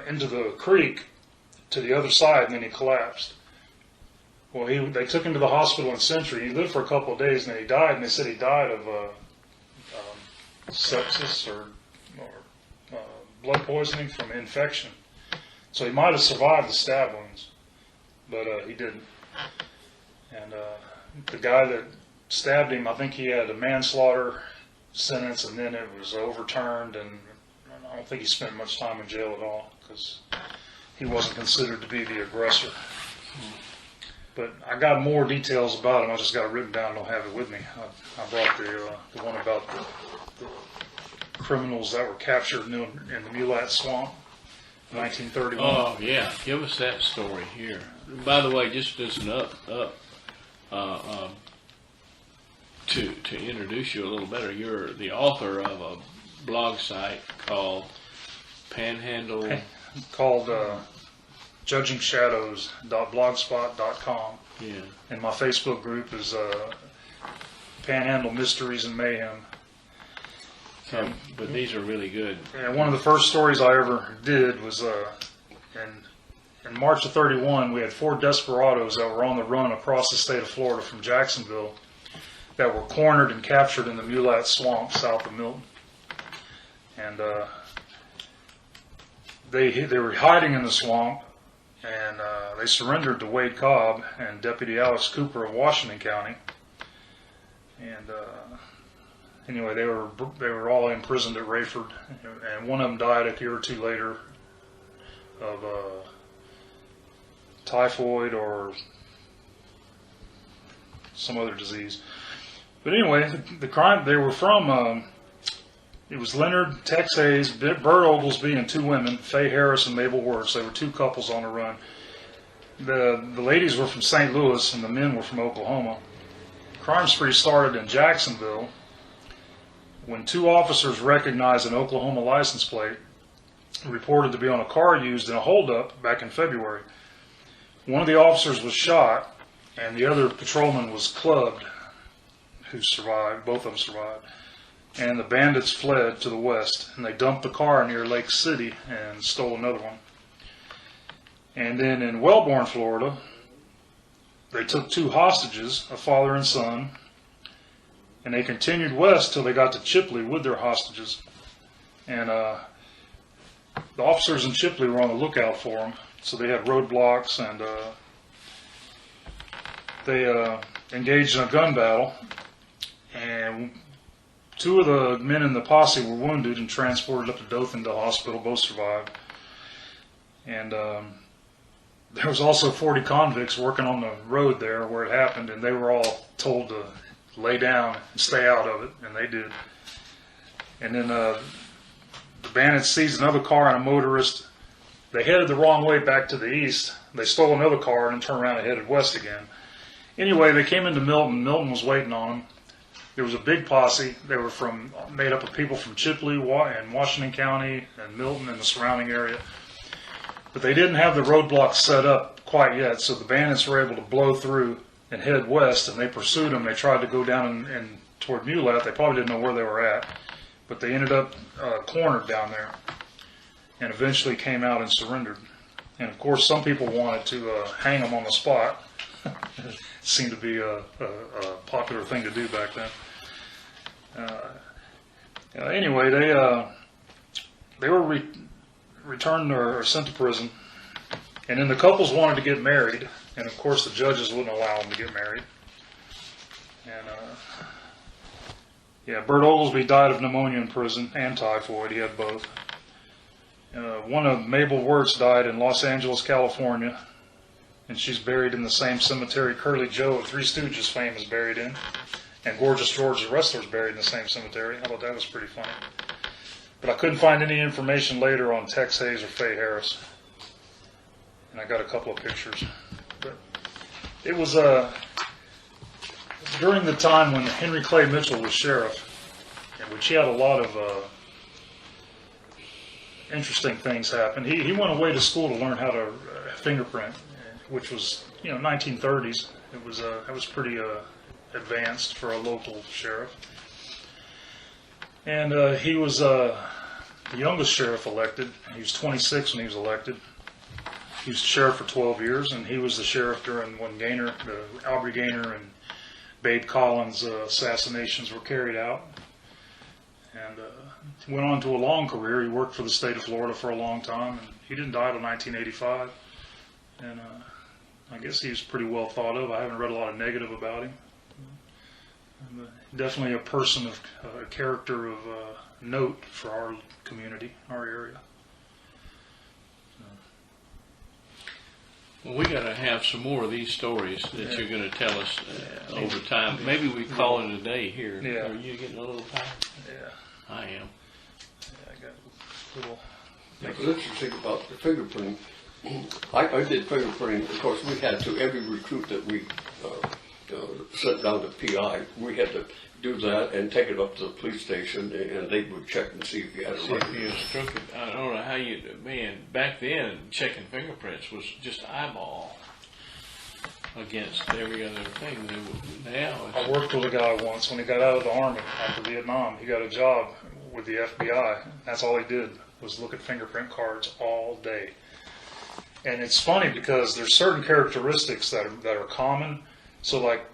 into the creek to the other side, and then he collapsed. Well, they took him to the hospital in Century. He lived for a couple of days, and then he died. And they said he died of sepsis or blood poisoning from infection. So he might have survived the stab wounds, but he didn't. And the guy that stabbed him, I think he had a manslaughter sentence, and then it was overturned, and I don't think he spent much time in jail at all because he wasn't considered to be the aggressor. But I got more details about him. I just got it written down. I don't have it with me. I brought the one about the criminals that were captured in the Mulat Swamp in 1931. Oh, yeah. Give us that story here. By the way, just as an to introduce you a little better, you're the author of a blog site called Panhandle. Called JudgingShadows.blogspot.com. Yeah. And my Facebook group is Panhandle Mysteries and Mayhem. But these are really good. And one of the first stories I ever did was in March of '31, we had 4 desperados that were on the run across the state of Florida from Jacksonville that were cornered and captured in the Mulat Swamp south of Milton. And they were hiding in the swamp, and they surrendered to Wade Cobb and Deputy Alex Cooper of Washington County. And anyway, they were all imprisoned at Rayford, and one of them died a year or two later of typhoid or some other disease. But anyway, the crime, they were from, it was Leonard, Tex Hayes, Bert Oaklsby, and 2 women, Faye Harris and Mabel Wirtz. They were 2 couples on the run. The ladies were from St. Louis, and the men were from Oklahoma. Crime spree started in Jacksonville when 2 officers recognized an Oklahoma license plate reported to be on a car used in a holdup back in February. One of the officers was shot, and the other patrolman was clubbed, who survived. Both of them survived. And the bandits fled to the west, and they dumped the car near Lake City and stole another one. And then in Wellborn, Florida, they took 2 hostages, a father and son, and they continued west till they got to Chipley with their hostages. And the officers in Chipley were on the lookout for them, so they had roadblocks, and they engaged in a gun battle. And 2 of the men in the posse were wounded and transported up to Dothan to the hospital. Both survived. And there was also 40 convicts working on the road there where it happened, and they were all told to lay down and stay out of it, and they did. And then the bandits seized another car and a motorist. They headed the wrong way back to the east. They stole another car and then turned around and headed west again. Anyway, they came into Milton. Milton was waiting on them. There was a big posse. They were made up of people from Chipley and Washington County and Milton and the surrounding area. But they didn't have the roadblocks set up quite yet, so the bandits were able to blow through and head west, and they pursued them. They tried to go down and toward Mulat. They probably didn't know where they were at, but they ended up cornered down there and eventually came out and surrendered. And of course, some people wanted to hang them on the spot. It seemed to be a popular thing to do back then. Anyway, they were returned or sent to prison, and then the couples wanted to get married, and of course the judges wouldn't allow them to get married. And Yeah, Bert Oaklsby died of pneumonia in prison and typhoid. He had both. One of Mabel Wirtz died in Los Angeles, California, and she's buried in the same cemetery Curly Joe of Three Stooges fame is buried in. And Gorgeous George, the wrestler, is buried in the same cemetery. I thought that was pretty funny. But I couldn't find any information later on Tex Hayes or Faye Harris. And I got a couple of pictures. But it was during the time when Henry Clay Mitchell was sheriff, in which he had a lot of interesting things happen. He went away to school to learn how to fingerprint, which was 1930s. It was pretty advanced for a local sheriff. And he was the youngest sheriff elected. He was 26 when he was elected. He was sheriff for 12 years, and he was the sheriff during when Aubrey Gaynor and Babe Collins assassinations were carried out. And he went on to a long career. He worked for the state of Florida for a long time, and he didn't die until 1985. And I guess he was pretty well thought of. I haven't read a lot of negative about him. Definitely a person of a character of note for our community, our area. Well, we got to have some more of these stories that you're going to tell us over time. Maybe we call it a day here. Yeah. Are you getting a little tired? Yeah. I am. Yeah, I got a little. What's interesting about the fingerprinting, I did fingerprinting. Of course, we had to, every recruit that we sent down to PI, we had to do that and take it up to the police station, and they would check and see if you had a record. I don't know how back then, checking fingerprints was just eyeball against every other thing. Now I worked with a guy once when he got out of the Army after Vietnam. He got a job with the FBI. That's all he did was look at fingerprint cards all day. And it's funny because there's certain characteristics that are common. So like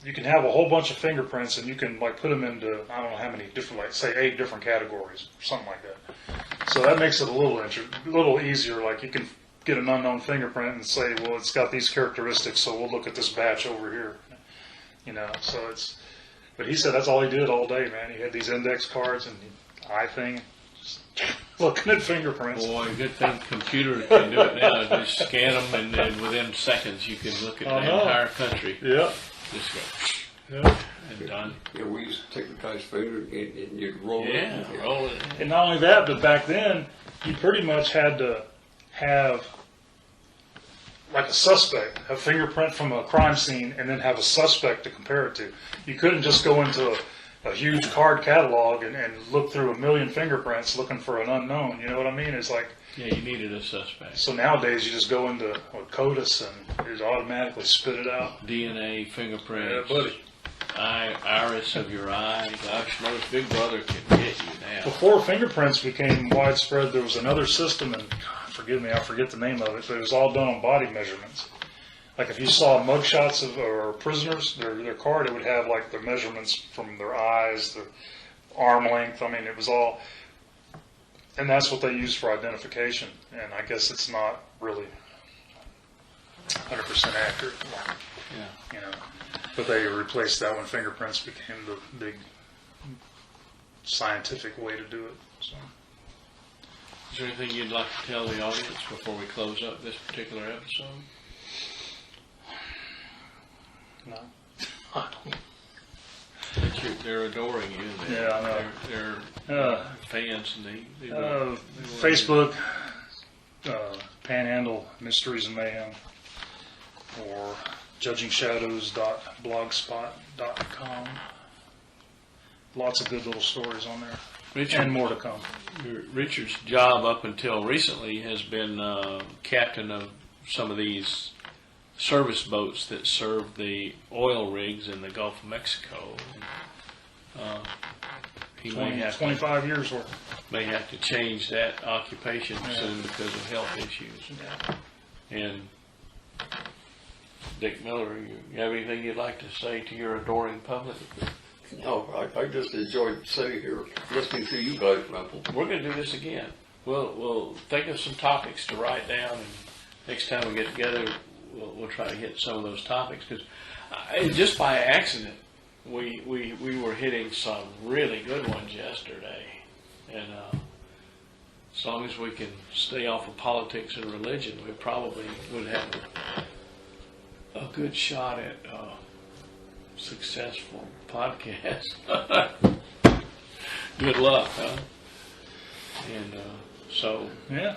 you can have a whole bunch of fingerprints and you can like put them into I don't know how many different, like say 8 different categories, something like that. So that makes it a little easier. Like you can get an unknown fingerprint and say, well, it's got these characteristics, so we'll look at this batch over here. So it's. But he said that's all he did all day, man. He had these index cards and the eye thing, just looking at fingerprints. Boy, good thing computers can do it now. Just scan them, and then within seconds you can look at the entire country. Yeah. Just go. Yeah. And done. Yeah, we used to take the guy's finger and you'd roll it. Yeah, roll it. And not only that, but back then, you pretty much had to have like a suspect, a fingerprint from a crime scene, and then have a suspect to compare it to. You couldn't just go into a huge card catalog and look through 1 million fingerprints looking for an unknown. You know what I mean? It's like. Yeah, you needed a suspect. So nowadays, you just go into CODIS and it automatically spit it out. DNA, fingerprints. Yeah, buddy. Iris of your eye. Gosh, knows Big Brother can get you now. Before fingerprints became widespread, there was another system, and forgive me, I forget the name of it, but it was all done on body measurements. Like if you saw mugshots of prisoners, their card, it would have like the measurements from their eyes, their arm length. I mean, it was all, and that's what they used for identification. And I guess it's not really 100% accurate. Yeah. But they replaced that when fingerprints became the big scientific way to do it. So. Is there anything you'd like to tell the audience before we close up this particular episode? No. I don't. They're adoring you. Yeah, I know. They're fans, and they Facebook, Panhandle Mysteries and Mayhem, or judgingshadows.blogspot.com. Lots of good little stories on there. Richard, and more to come. Richard's job up until recently has been captain of some of these service boats that serve the oil rigs in the Gulf of Mexico. He 25 years worth. May have to change that occupation soon because of health issues. Yeah. And Dick Miller, you have anything you'd like to say to your adoring public? No, I just enjoyed sitting here listening to you guys ramble. We're going to do this again. We'll think of some topics to write down, and next time we get together, we'll try to hit some of those topics. Because just by accident, we were hitting some really good ones yesterday, and as long as we can stay off of politics and religion, we probably would have a good shot at successful podcast. Good luck, huh? And so Yeah.